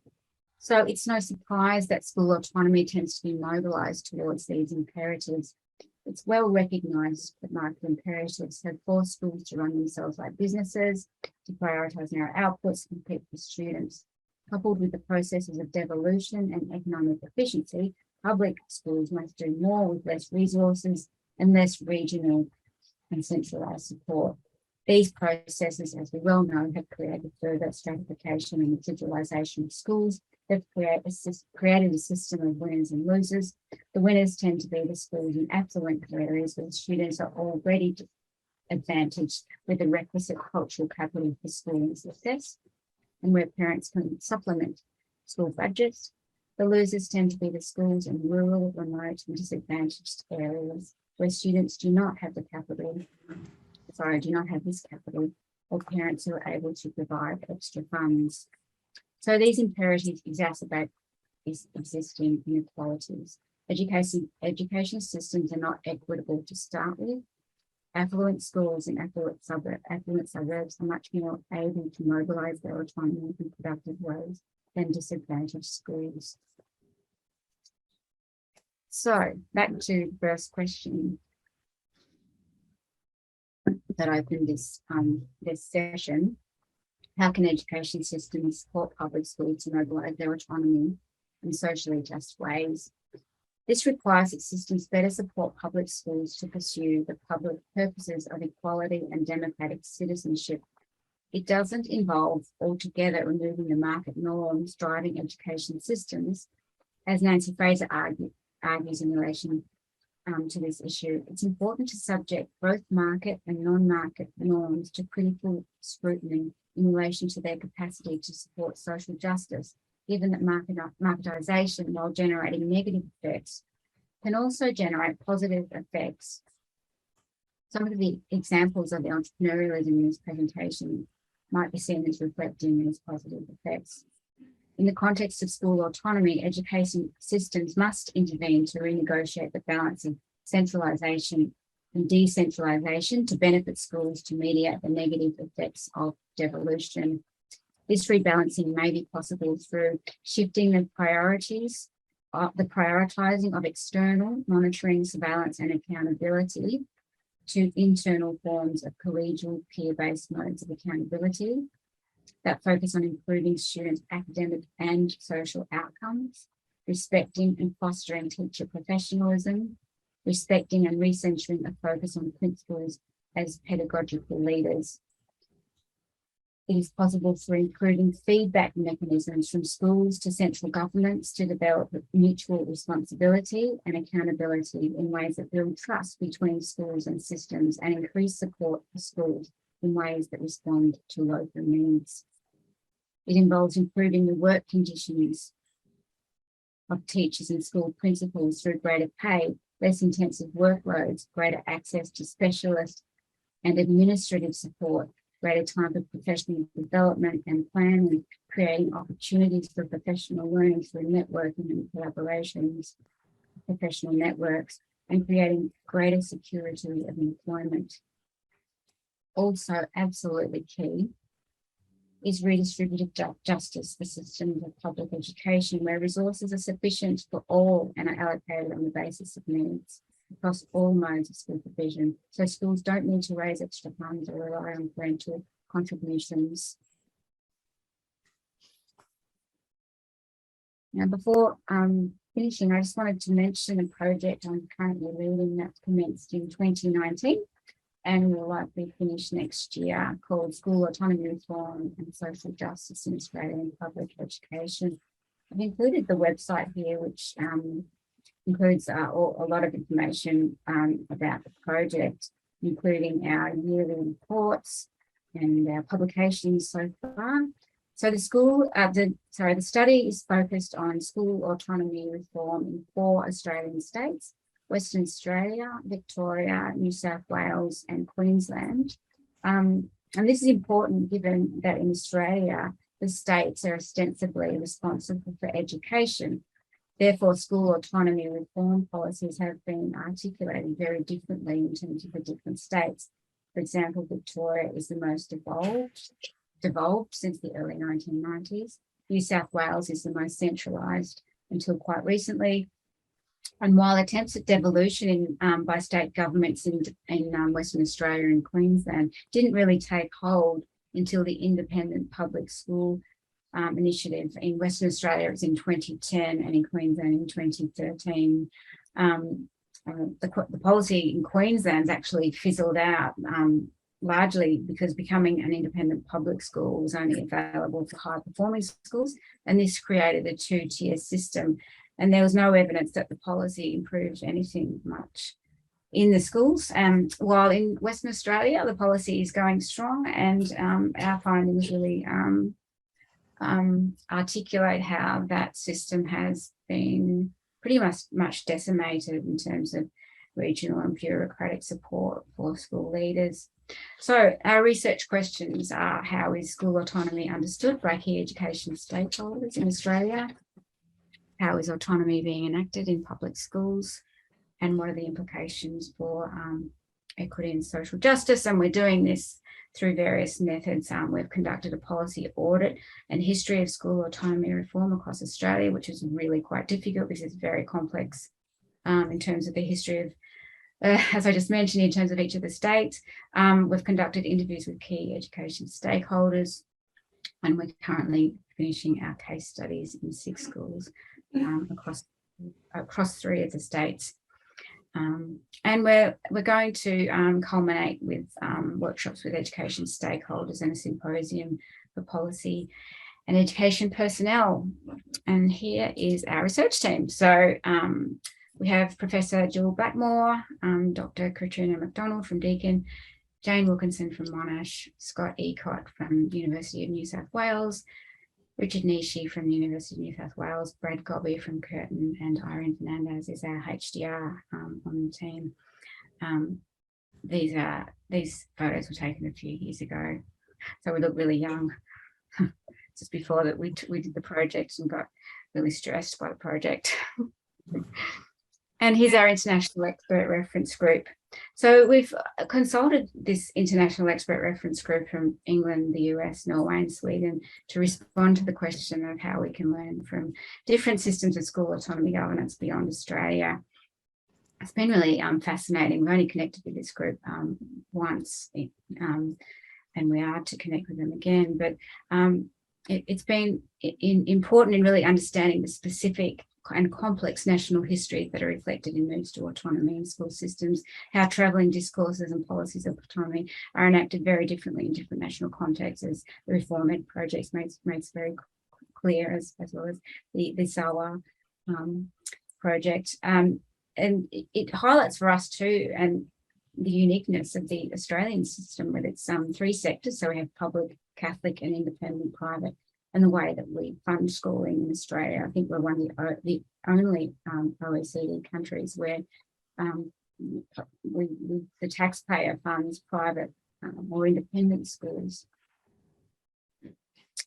So it's no surprise that school autonomy tends to be mobilised towards these imperatives. It's well recognised that market imperatives have forced schools to run themselves like businesses, to prioritise narrow outputs, and compete with students. Coupled with the processes of devolution and economic efficiency, public schools must do more with less resources and less regional and centralised support. These processes, as we well know, have created further stratification and individualisation of schools. They've created a system of winners and losers. The winners tend to be the schools in affluent areas where students are already advantaged with the requisite cultural capital for schooling success, and where parents can supplement school budgets. The losers tend to be the schools in rural, remote, and disadvantaged areas where students do not have this capital, or parents who are able to provide extra funds. So these imperatives exacerbate these existing inequalities. Education systems are not equitable to start with. Affluent schools in affluent suburbs are much more able to mobilise their autonomy in productive ways than disadvantaged schools. So back to the first question that opened this session. How can education systems support public schools to mobilise their autonomy in socially just ways? This requires that systems better support public schools to pursue the public purposes of equality and democratic citizenship. It doesn't involve altogether removing the market norms driving education systems, as Nancy Fraser argues in relation to this issue. It's important to subject both market and non-market norms to critical scrutiny in relation to their capacity to support social justice, given that marketisation, while generating negative effects, can also generate positive effects. Some of the examples of the entrepreneurialism in this presentation might be seen as reflecting these positive effects. In the context of school autonomy, education systems must intervene to renegotiate the balance of centralisation and decentralisation to benefit schools to mediate the negative effects of devolution. This rebalancing may be possible through shifting the priorities, the prioritising of external monitoring, surveillance and accountability to internal forms of collegial peer-based modes of accountability that focus on improving students' academic and social outcomes, respecting and fostering teacher professionalism, respecting and recentering a focus on principals as pedagogical leaders. It is possible for improving feedback mechanisms from schools to central governments to develop mutual responsibility and accountability in ways that build trust between schools and systems and increase support for schools in ways that respond to local needs. It involves improving the work conditions of teachers and school principals through greater pay, less intensive workloads, greater access to specialist and administrative support, greater time for professional development and planning, creating opportunities for professional learning through networking and collaborations, professional networks, and creating greater security of employment. Also, absolutely key, is redistributive justice, the system of public education, where resources are sufficient for all and are allocated on the basis of needs across all modes of school provision. So schools don't need to raise extra funds or rely on parental contributions. Now, before finishing, I just wanted to mention a project I'm currently leading that commenced in 2019 and will likely finish next year, called School Autonomy Reform and Social Justice in Australian Public Education. I've included the website here, which includes a lot of information about the project, including our yearly reports and our publications so far. So the study is focused on school autonomy reform in 4 Australian states: Western Australia, Victoria, New South Wales, and Queensland. And this is important given that in Australia, the states are ostensibly responsible for education. Therefore, school autonomy reform policies have been articulated very differently in terms of the different states. For example, Victoria is the most devolved since the early 1990s. New South Wales is the most centralised until quite recently. And while attempts at devolution by state governments in Western Australia and Queensland didn't really take hold until the Independent Public School Initiative in Western Australia, it was in 2010, and in Queensland in 2013. The policy in Queensland's actually fizzled out, largely because becoming an independent public school was only available for high-performing schools, and this created a 2-tier system. And there was no evidence that the policy improved anything much in the schools. While in Western Australia, the policy is going strong, and our findings really articulate how that system has been pretty much decimated in terms of regional and bureaucratic support for school leaders. So our research questions are: how is school autonomy understood by key education stakeholders in Australia? How is autonomy being enacted in public schools? And what are the implications for equity and social justice? And we're doing this through various methods. We've conducted a policy audit and history of school autonomy reform across Australia, which is really quite difficult because it's very complex in terms of the history of, as I just mentioned, in terms of each of the states. We've conducted interviews with key education stakeholders, and we're currently finishing our case studies in 6 schools across 3 of the states. And we're going to culminate with workshops with education stakeholders and a symposium for policy and education personnel. And here is our research team. So we have Professor Jill Blackmore, Dr. Katrina McDonald from Deakin, Jane Wilkinson from Monash, Scott Ecott from the University of New South Wales, Richard Nishi from the University of New South Wales, Brad Gobby from Curtin, and Irene Fernandez is our HDR on the team. These photos were taken a few years ago, so we look really young. Just before that, we did the project and got really stressed by the project. And here's our international expert reference group. So we've consulted this international expert reference group from England, the US, Norway, and Sweden to respond to the question of how we can learn from different systems of school autonomy governance beyond Australia. It's been really fascinating. We've only connected with this group once, and we are to connect with them again. But it's been important in really understanding the specific and complex national histories that are reflected in moves to autonomy in school systems, how travelling discourses and policies of autonomy are enacted very differently in different national contexts, as the Reform Ed project makes very clear, as well as the SAWA project. And it highlights for us too, and the uniqueness of the Australian system with its 3 sectors. So we have public, Catholic, and independent private. And the way that we fund schooling in Australia, I think we're one of the only OECD countries where the taxpayer funds private or independent schools.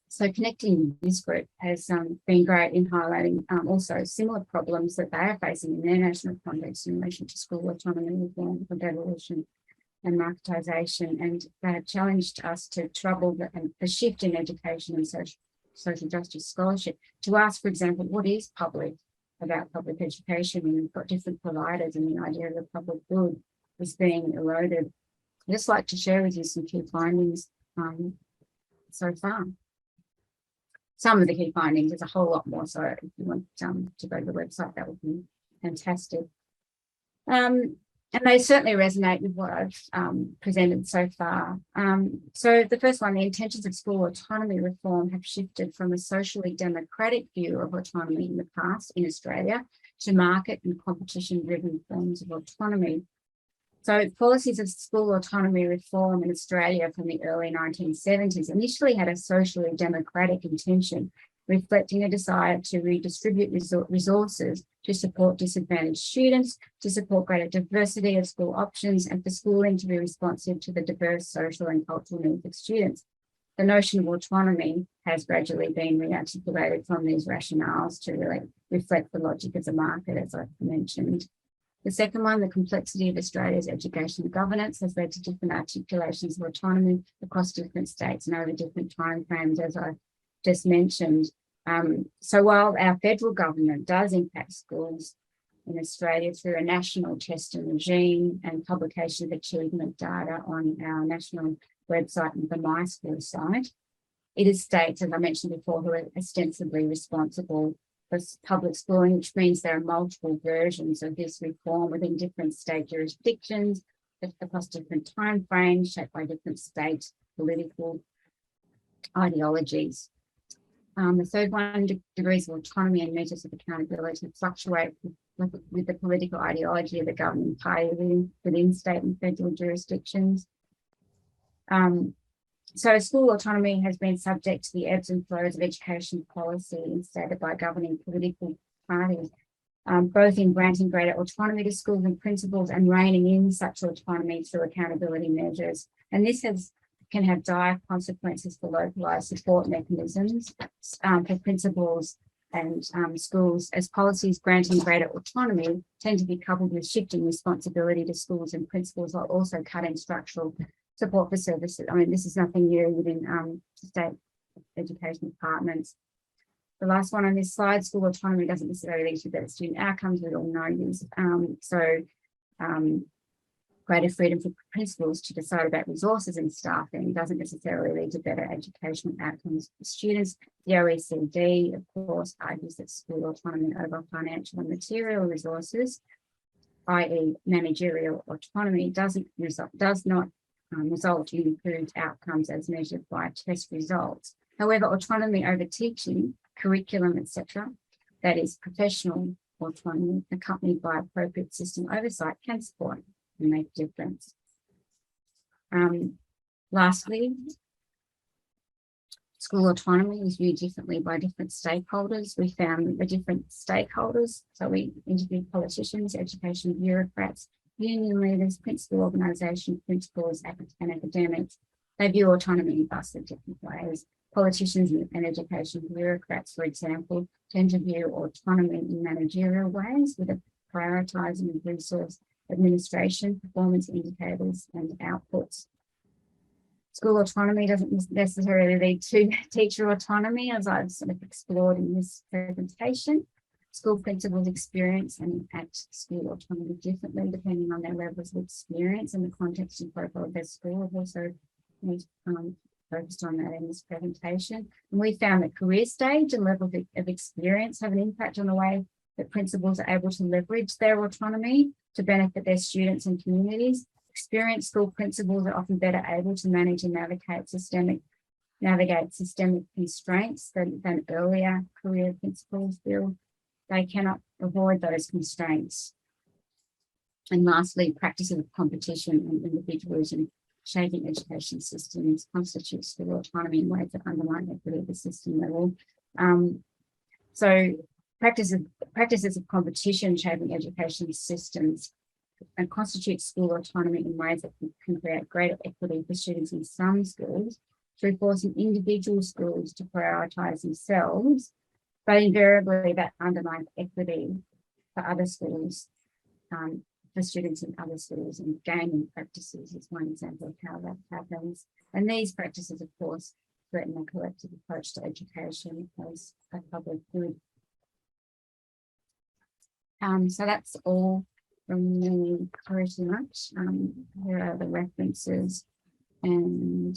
So connecting this group has been great in highlighting also similar problems that they are facing in their national context in relation to school autonomy, reform, and devolution. and marketisation, and they have challenged us to trouble the shift in education and social justice scholarship to ask, for example, what is public about public education when we've got different providers and the idea of the public good is being eroded. I'd just like to share with you some key findings so far. Some of the key findings, there's a whole lot more, so if you want to go to the website, that would be fantastic. And they certainly resonate with what I've presented so far. So the first one, the intentions of school autonomy reform have shifted from a socially democratic view of autonomy in the past in Australia to market and competition-driven forms of autonomy. So policies of school autonomy reform in Australia from the early 1970s initially had a socially democratic intention, reflecting a desire to redistribute resources to support disadvantaged students, to support greater diversity of school options, and for schooling to be responsive to the diverse social and cultural needs of students. The notion of autonomy has gradually been rearticulated from these rationales to really reflect the logic of the market, as I've mentioned. The second one, the complexity of Australia's education governance, has led to different articulations of autonomy across different states and over different timeframes, as I just mentioned. So while our federal government does impact schools in Australia through a national testing regime and publication of achievement data on our national website and the My School site, it is states, as I mentioned before, who are ostensibly responsible for public schooling, which means there are multiple versions of this reform within different state jurisdictions across different timeframes, shaped by different state political ideologies. The third one, degrees of autonomy and measures of accountability fluctuate with the political ideology of the governing party within state and federal jurisdictions. So school autonomy has been subject to the ebbs and flows of education policy instated by governing political parties, both in granting greater autonomy to schools and principals and reining in such autonomy through accountability measures. And this can have dire consequences for localised support mechanisms for principals and schools, as policies granting greater autonomy tend to be coupled with shifting responsibility to schools and principals while also cutting structural support for services. I mean, this is nothing new within state education departments. The last one on this slide, school autonomy doesn't necessarily lead to better student outcomes. We all know this. Greater freedom for principals to decide about resources and staffing doesn't necessarily lead to better educational outcomes for students. The OECD, of course, argues that school autonomy over financial and material resources, i.e. managerial autonomy, does not result in improved outcomes as measured by test results. However, autonomy over teaching, curriculum, etc., that is professional autonomy accompanied by appropriate system oversight, can support and make a difference. Lastly, school autonomy is viewed differently by different stakeholders. We found the different stakeholders, so we interviewed politicians, education bureaucrats, union leaders, principal organisation principals, and academics. They view autonomy in vastly different ways. Politicians and education bureaucrats, for example, tend to view autonomy in managerial ways with a prioritising of resource administration, performance indicators, and outputs. School autonomy doesn't necessarily lead to teacher autonomy, as I've sort of explored in this presentation. School principals experience and impact school autonomy differently depending on their levels of experience and the context and profile of their school. I've also focused on that in this presentation. And we found that career stage and level of experience have an impact on the way that principals are able to leverage their autonomy to benefit their students and communities. Experienced school principals are often better able to manage and navigate systemic constraints than earlier career principals will. They cannot avoid those constraints. And lastly, practices of competition and individualism shaping education systems constitute school autonomy in ways that undermine equity at the system level. So practices of competition shaping education systems and constitute school autonomy in ways that can create greater equity for students in some schools through forcing individual schools to prioritise themselves, but invariably that undermines equity for other schools for students in other schools, and gaming practices is one example of how that happens. And these practices, of course, threaten a collective approach to education as a public good. So that's all from me pretty much. Here are the references, and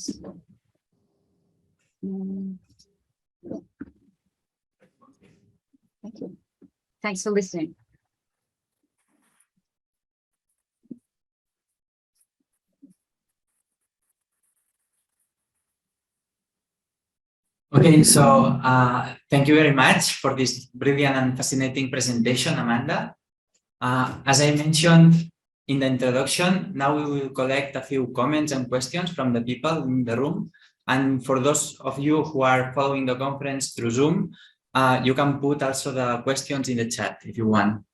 thank you. Thanks for listening. Okay, so thank you very much for this brilliant and fascinating presentation, Amanda. As I mentioned in the introduction, now we will collect a few comments and questions from the people in the room. And for those of you who are following the conference through Zoom, you can put also the questions in the chat if you want.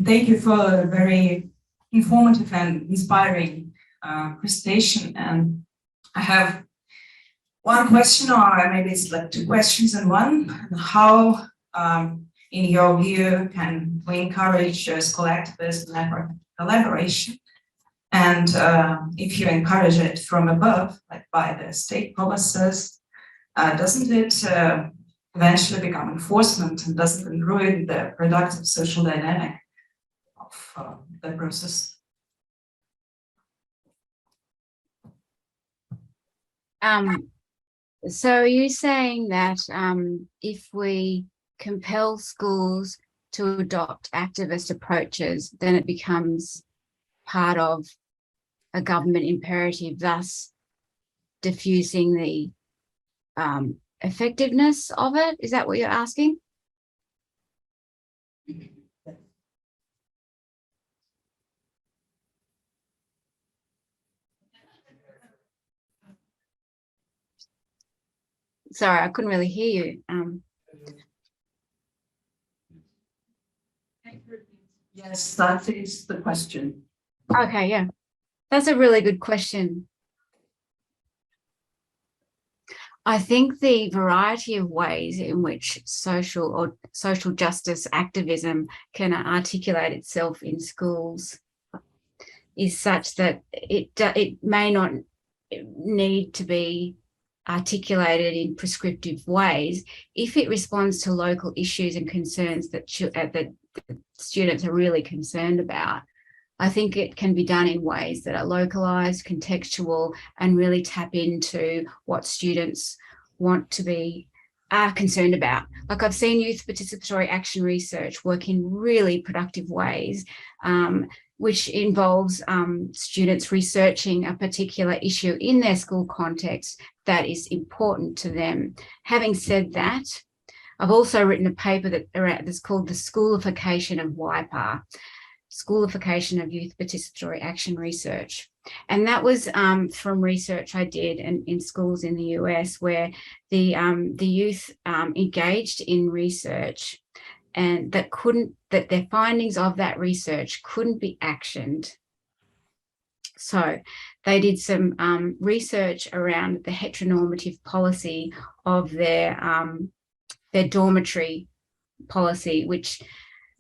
Thank you for a very informative and inspiring presentation. And I have one question, or maybe it's like two questions in one. How, in your view, can we encourage collectivism and collaboration? And if you encourage it from above, like by the state policies, doesn't it eventually become enforcement, and doesn't it ruin the productive social dynamic of the process? So are you saying that if we compel schools to adopt activist approaches, then it becomes part of a government imperative, thus diffusing the effectiveness of it? Is that what you're asking? Sorry, I couldn't really hear you. Yes, that is the question. Okay, yeah, that's a really good question. I think the variety of ways in which social justice activism can articulate itself in schools is such that it may not need to be articulated in prescriptive ways if it responds to local issues and concerns that students are really concerned about. I think it can be done in ways that are localized, contextual, and really tap into what students are concerned about. Like, I've seen youth participatory action research work in really productive ways, which involves students researching a particular issue in their school context that is important to them. Having said that, I've also written a paper that's called The Schoolification of WIPAR, Schoolification of Youth Participatory Action Research. And that was from research I did in schools in the US, where the youth engaged in research, and that their findings of that research couldn't be actioned. So they did some research around the heteronormative policy of their dormitory policy, which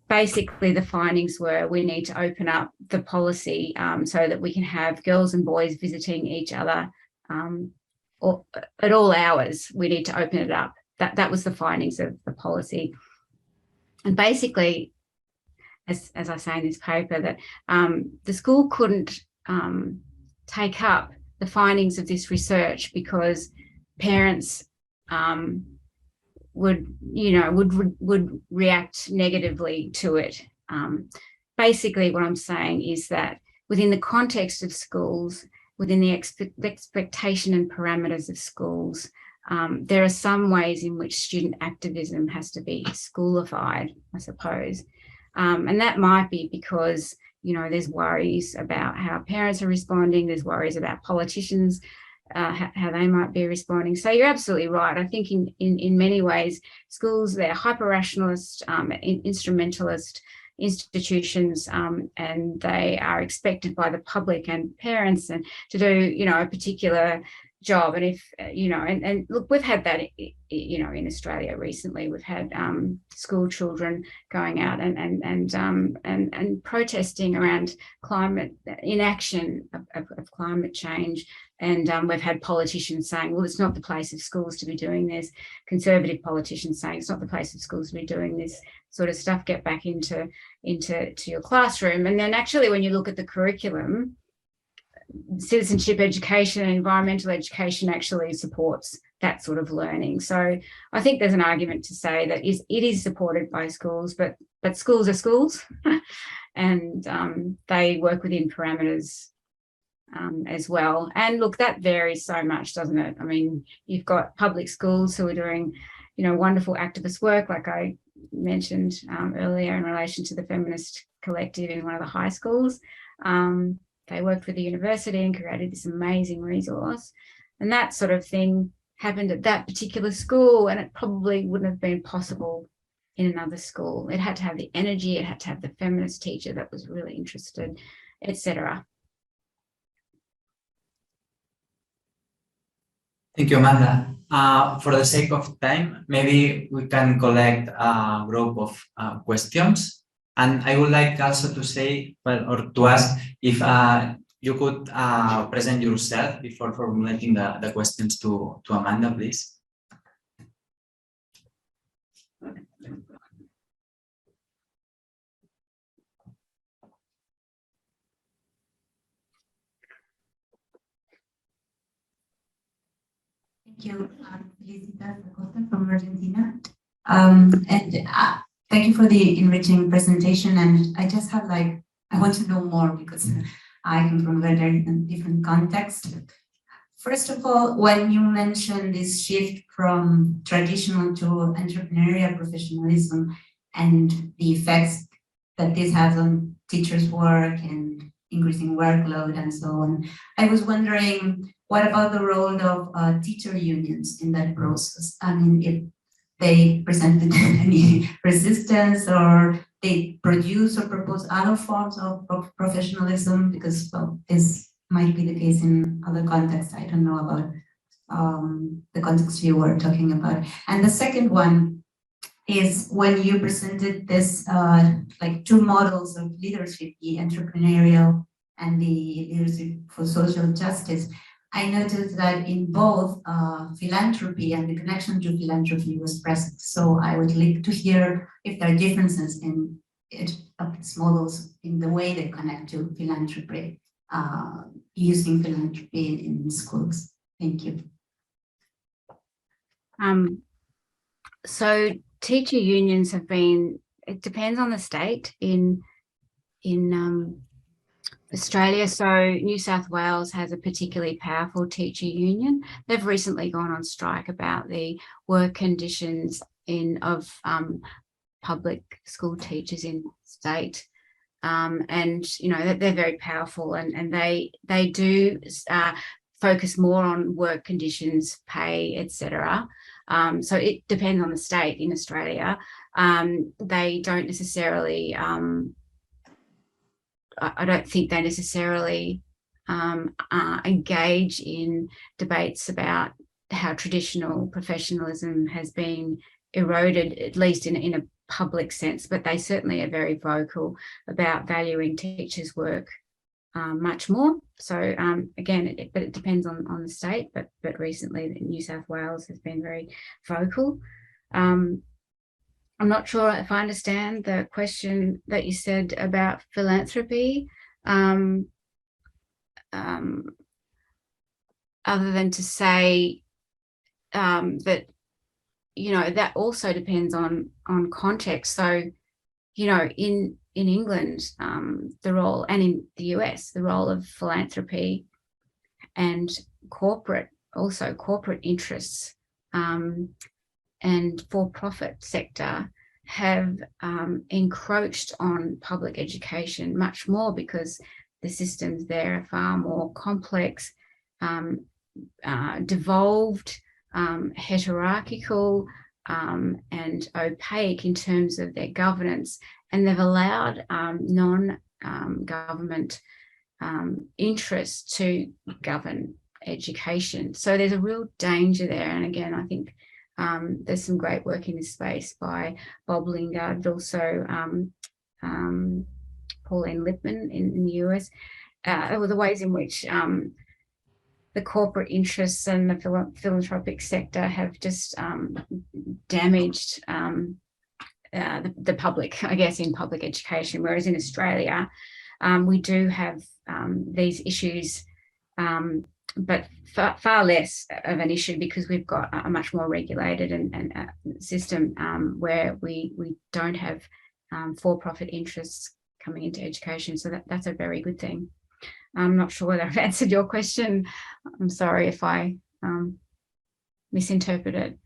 basically the findings were, we need to open up the policy so that we can have girls and boys visiting each other at all hours. We need to open it up. That was the findings of the policy. And basically, as I say in this paper, that the school couldn't take up the findings of this research because parents would react negatively to it. Basically, what I'm saying is that within the context of schools, within the expectation and parameters of schools, there are some ways in which student activism has to be schoolified, I suppose. And that might be because, there's worries about how parents are responding, there's worries about politicians, how they might be responding. So you're absolutely right. I think in many ways, schools, they're hyper-rationalist, instrumentalist institutions, and they are expected by the public and parents and to do, a particular job. And if and look, we've had that in Australia recently. We've had school children going out and protesting around climate inaction of climate change. And we've had politicians saying, well, it's not the place of schools to be doing this. Conservative politicians saying it's not the place of schools to be doing this sort of stuff. Get back into your classroom. And then actually, when you look at the curriculum, citizenship education and environmental education actually supports that sort of learning. So I think there's an argument to say that it is supported by schools, but schools are schools, and they work within parameters as well. And look, that varies so much, doesn't it? I mean, you've got public schools who are doing, wonderful activist work, like I mentioned earlier in relation to the feminist collective in one of the high schools. They worked with the university and created this amazing resource. And that sort of thing happened at that particular school, and it probably wouldn't have been possible in another school. It had to have the energy, it had to have the feminist teacher that was really interested, etc. Thank you, Amanda. For the sake of time, maybe we can collect a group of questions. And I would like also to say, or to ask if you could present yourself before formulating the questions to Amanda, please. Thank you, Felicita from Argentina. Thank you for the enriching presentation. And I just have I want to know more because I come from a very different context. First of all, when you mentioned this shift from traditional to entrepreneurial professionalism and the effects that this has on teachers' work and increasing workload and so on, I was wondering, what about the role of teacher unions in that process? I mean, if they presented any resistance, or they produce or propose other forms of professionalism, because this might be the case in other contexts. I don't know about the context you were talking about. And the second one is when you presented this two models of leadership, the entrepreneurial and the leadership for social justice, I noticed that in both philanthropy and the connection to philanthropy was present. So I would like to hear if there are differences in these models in the way they connect to philanthropy, using philanthropy in schools. Thank you. So teacher unions have been, it depends on the state in Australia. So New South Wales has a particularly powerful teacher union. They've recently gone on strike about the work conditions of public school teachers in state. And they're very powerful, and they do focus more on work conditions, pay, etc. So it depends on the state in Australia. They don't necessarily I don't think they necessarily engage in debates about how traditional professionalism has been eroded, at least in a public sense, but they certainly are very vocal about valuing teachers' work much more. So again, it depends on the state, but recently New South Wales has been very vocal. I'm not sure if I understand the question that you said about philanthropy, other than to say that, that also depends on context. So, in England, the role, and in the US, the role of philanthropy and corporate interests and for-profit sector have encroached on public education much more, because the systems there are far more complex, devolved, hierarchical, and opaque in terms of their governance, and they've allowed non-government interests to govern education. So there's a real danger there. And again, I think there's some great work in this space by Bob Lingard, but also Pauline Lipman in the US, or the ways in which the corporate interests and the philanthropic sector have just damaged the public, I guess, in public education, whereas in Australia, we do have these issues, but far less of an issue because we've got a much more regulated and system where we don't have for-profit interests coming into education. So that's a very good thing. I'm not sure whether I've answered your question. I'm sorry if I misinterpret it.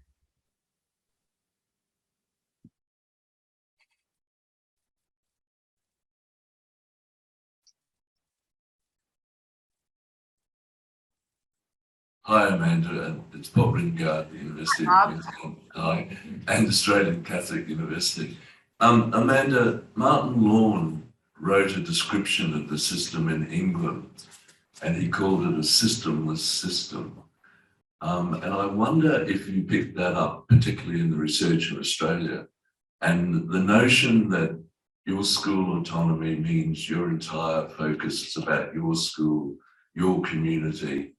Hi, Amanda. It's Bob Lingard, the University of Queensland. Hi, and Australian Catholic University. Amanda, Martin Lawn wrote a description of the system in England, and he called it a systemless system. And I wonder if you picked that up, particularly in the research in Australia, and the notion that your school autonomy means your entire focus is about your school, your community,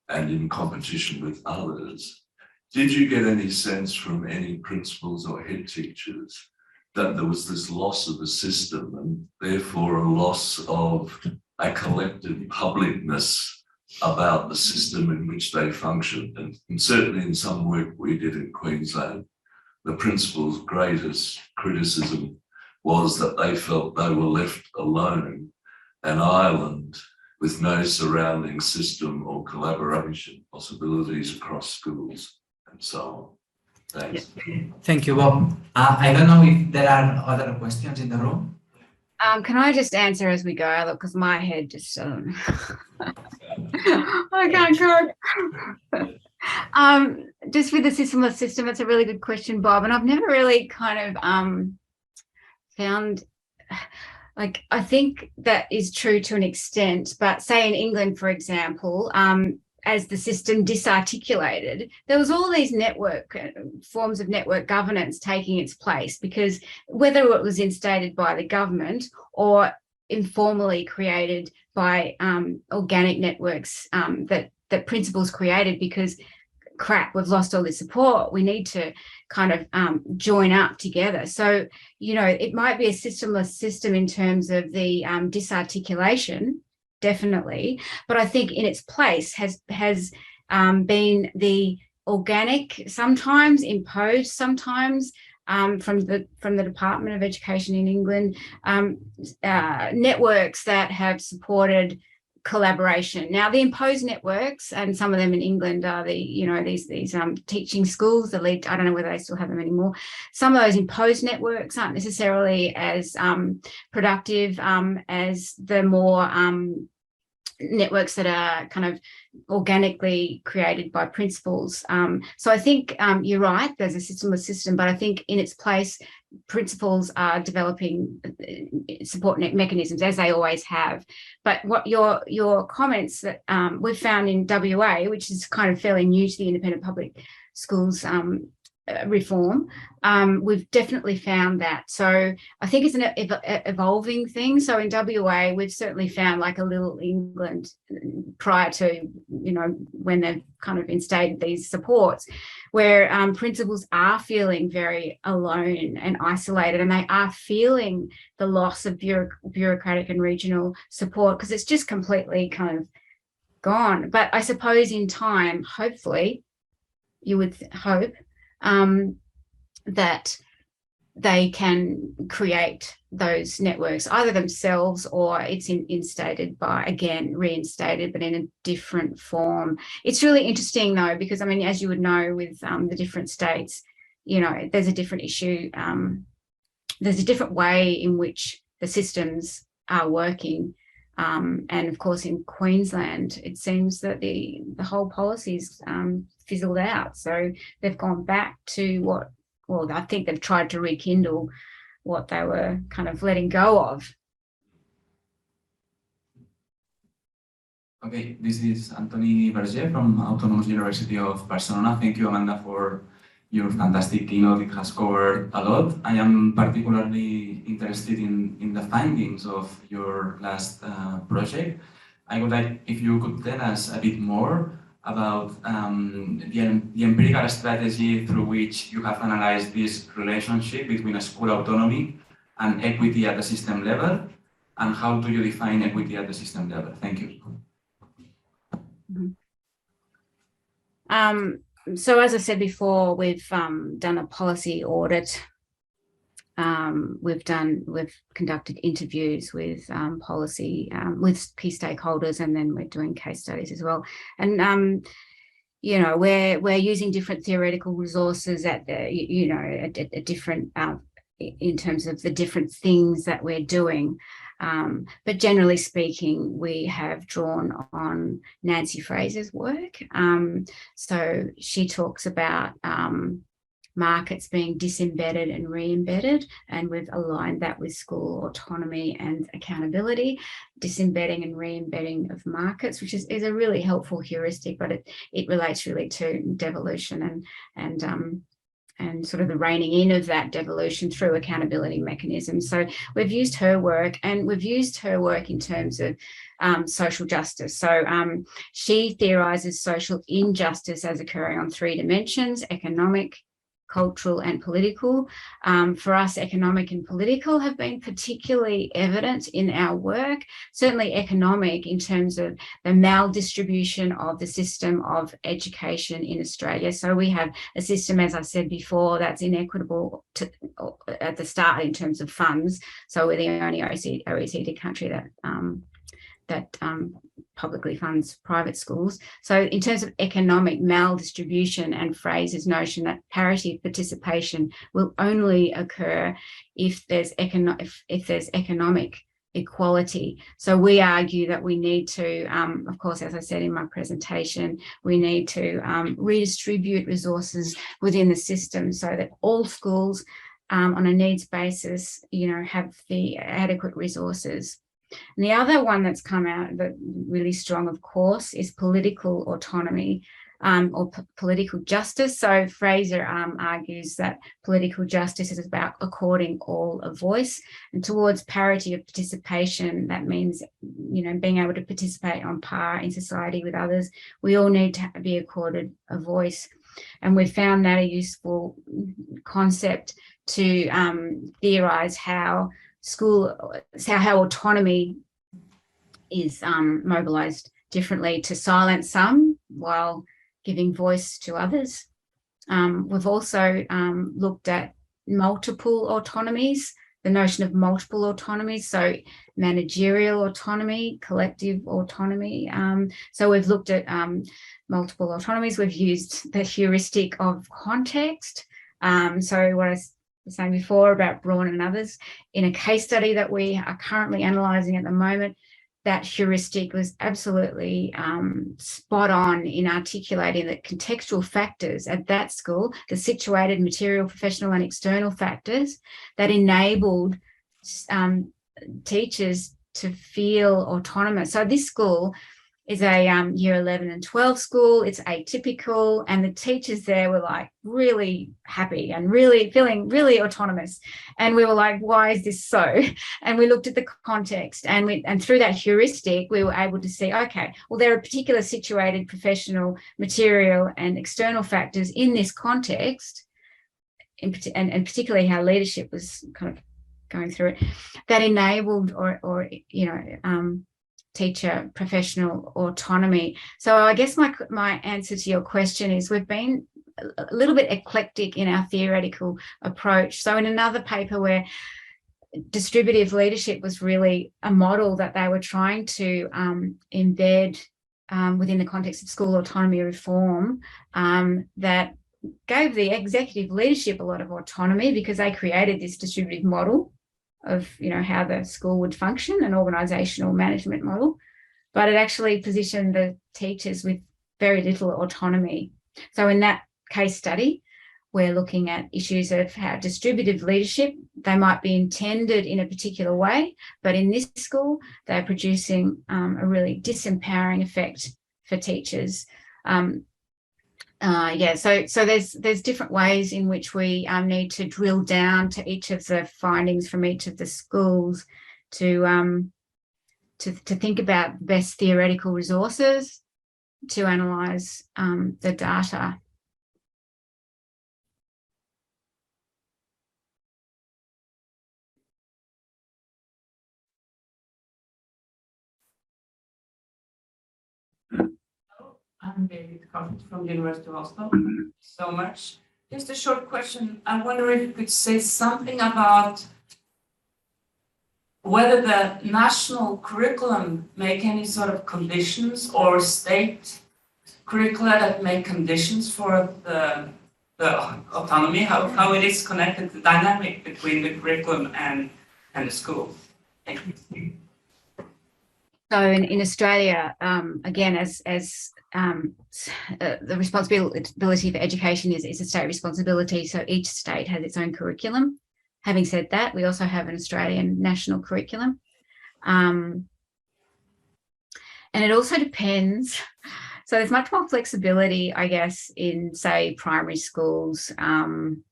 and in competition with others. Did you get any sense from any principals or head teachers that there was this loss of the system and therefore a loss of a collective publicness about the system in which they functioned? And certainly in some work we did in Queensland, the principal's greatest criticism was that they felt they were left alone, an island with no surrounding system or collaboration possibilities across schools and so on. Thanks. Thank you, Bob. I don't know if there are other questions in the room. Can I just answer as we go? Look, because my head just I can't go. Just with the systemless system, it's a really good question, Bob. And I've never really kind of found, like, I think that is true to an extent, but say in England, for example, as the system disarticulated, there was all these forms of network governance taking its place, because whether it was instated by the government or informally created by organic networks that principals created because, crap, we've lost all this support, we need to kind of join up together. So, you know, it might be a systemless system in terms of the disarticulation, definitely, but I think in its place has been the organic, sometimes imposed, sometimes from the Department of Education in England, networks that have supported collaboration. Now, the imposed networks, and some of them in England are these teaching schools that lead, I don't know whether they still have them anymore. Some of those imposed networks aren't necessarily as productive as the more networks that are kind of organically created by principals. So I think you're right, there's a systemless system, but I think in its place, principals are developing support mechanisms, as they always have. But what your comments that we've found in WA, which is kind of fairly new to the independent public schools reform, we've definitely found that. So I think it's an evolving thing. So in WA, we've certainly found like a little England prior to, when they've kind of instated these supports, where principals are feeling very alone and isolated, and they are feeling the loss of bureaucratic and regional support, because it's just completely kind of gone. But I suppose in time, hopefully, you would hope that they can create those networks either themselves, or it's reinstated, but in a different form. It's really interesting though, because I mean, as you would know, with the different states, there's a different issue. There's a different way in which the systems are working. And of course, in Queensland, it seems that the whole policy's fizzled out. So they've gone back to I think they've tried to rekindle what they were kind of letting go of. Okay, this is Anthony Berger from Autonomous University of Barcelona. Thank you, Amanda, for your fantastic keynote. It has covered a lot. I am particularly interested in the findings of your last project. I would like if you could tell us a bit more about the empirical strategy through which you have analyzed this relationship between a school autonomy and equity at the system level, and how do you define equity at the system level? Thank you. So as I said before, we've done a policy audit. We've conducted interviews with with key stakeholders, and then we're doing case studies as well. And you know, we're using different theoretical resources at the at different in terms of the different things that we're doing. But generally speaking, we have drawn on Nancy Fraser's work. So she talks about markets being disembedded and re-embedded, and we've aligned that with school autonomy and accountability, disembedding and re-embedding of markets, which is a really helpful heuristic, but it relates really to devolution and sort of the reining in of that devolution through accountability mechanisms. So we've used her work, and we've used her work in terms of social justice. So she theorizes social injustice as occurring on 3 dimensions: economic, cultural, and political. For us, economic and political have been particularly evident in our work, certainly economic in terms of the maldistribution of the system of education in Australia. So we have a system, as I said before, that's inequitable at the start in terms of funds. So we're the only OECD country that publicly funds private schools. So in terms of economic maldistribution, and Fraser's notion that parity of participation will only occur if there's economic equality. So we argue that we need to, of course, as I said in my presentation, we need to redistribute resources within the system so that all schools on a needs basis, have the adequate resources. And the other one that's come out that really strong, of course, is political autonomy or political justice. So Fraser argues that political justice is about according all a voice, and towards parity of participation, that means, being able to participate on par in society with others. We all need to be accorded a voice. And we've found that a useful concept to theorize how autonomy is mobilized differently to silence some while giving voice to others. We've also looked at multiple autonomies, the notion of multiple autonomies, so managerial autonomy, collective autonomy. So we've looked at multiple autonomies. We've used the heuristic of context. So what I was saying before about Braun and others, in a case study that we are currently analysing at the moment, that heuristic was absolutely spot on in articulating the contextual factors at that school, the situated, material, professional and external factors that enabled teachers to feel autonomous. So this school is a year 11 and 12 school. It's atypical, and the teachers there were like really happy and really feeling really autonomous. And we were like, why is this so? And we looked at the context, and through that heuristic, we were able to see, okay, well, there are particular situated, professional, material and external factors in this context, and particularly how leadership was kind of going through it, that enabled or teacher professional autonomy. So I guess my answer to your question is we've been a little bit eclectic in our theoretical approach. So in another paper where distributive leadership was really a model that they were trying to embed within the context of school autonomy reform, that gave the executive leadership a lot of autonomy because they created this distributive model of how the school would function, an organizational management model, but it actually positioned the teachers with very little autonomy. So in that case study, we're looking at issues of how distributive leadership, they might be intended in a particular way, but in this school, they're producing a really disempowering effect for teachers. So there's different ways in which we need to drill down to each of the findings from each of the schools to think about the best theoretical resources to analyse the data. I'm David Coffin from the University of Oslo. Thank you so much. Just a short question. I wonder if you could say something about whether the national curriculum make any sort of conditions, or state curricula that make conditions for the autonomy, how it is connected, the dynamic between the curriculum and the school. Thank you. So in Australia, again, as the responsibility for education is a state responsibility, so each state has its own curriculum. Having said that, we also have an Australian national curriculum. And it also depends. So there's much more flexibility, I guess, in, say, primary schools and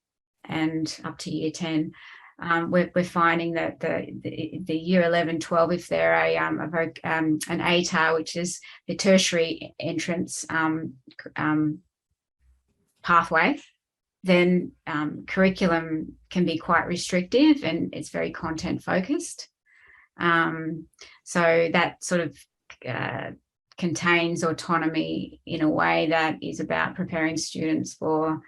up to year 10. We're finding that the year 11, 12, if they're an ATAR, which is the tertiary entrance pathway, then curriculum can be quite restrictive and it's very content focused. So that sort of contains autonomy in a way that is about preparing students for,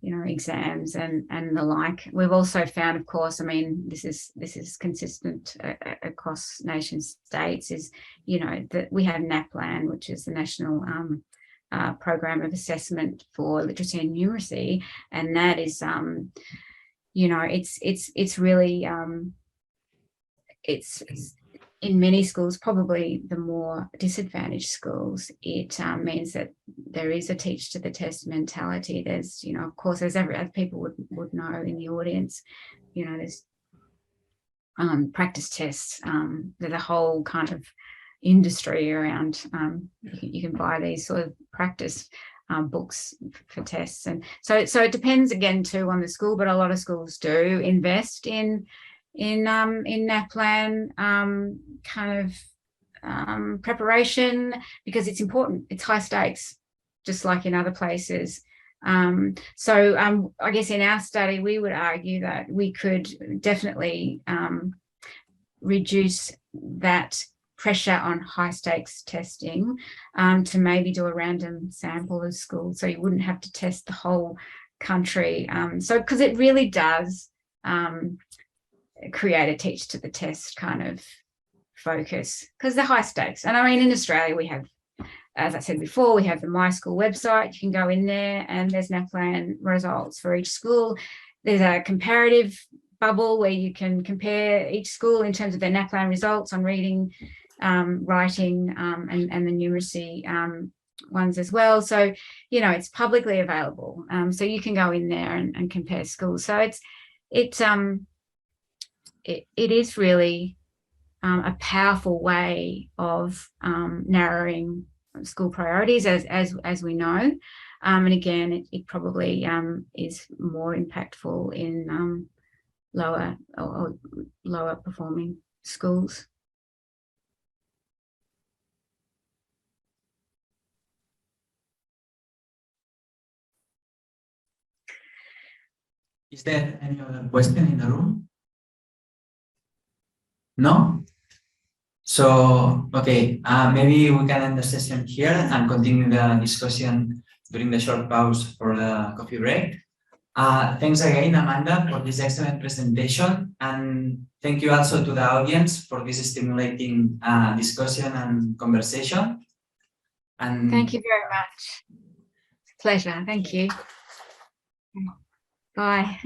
you know, exams and the like. We've also found, of course, I mean, this is consistent across nation states, is, you know, that we have NAPLAN, which is the National Program of Assessment for Literacy and Numeracy, and that is, you know, it's really it's in many schools, probably the more disadvantaged schools, it means that there is a teach to the test mentality. There's, you know, of course, as people would know in the audience, you know, there's practice tests. There's a whole kind of industry around, you can buy these sort of practice books for tests. And so it depends again too on the school, but a lot of schools do invest in NAPLAN kind of preparation, because it's important. It's high stakes, just like in other places. So I guess in our study, we would argue that we could definitely reduce that pressure on high stakes testing to maybe do a random sample of schools, so you wouldn't have to test the whole country. So because it really does create a teach to the test kind of focus, because they're high stakes. And I mean, in Australia, we have, as I said before, we have the My School website. You can go in there and there's NAPLAN results for each school. There's a comparative bubble where you can compare each school in terms of their NAPLAN results on reading, writing, and the numeracy ones as well. So, you know, it's publicly available. So you can go in there and compare schools. So it is really a powerful way of narrowing school priorities, as we know. And again, it probably is more impactful in lower performing schools. Is there any other question in the room? No? So, okay, maybe we can end the session here and continue the discussion during the short pause for the coffee break. Thanks again, Amanda, for this excellent presentation. And thank you also to the audience for this stimulating discussion and conversation. And thank you very much. Pleasure. Thank you. Bye.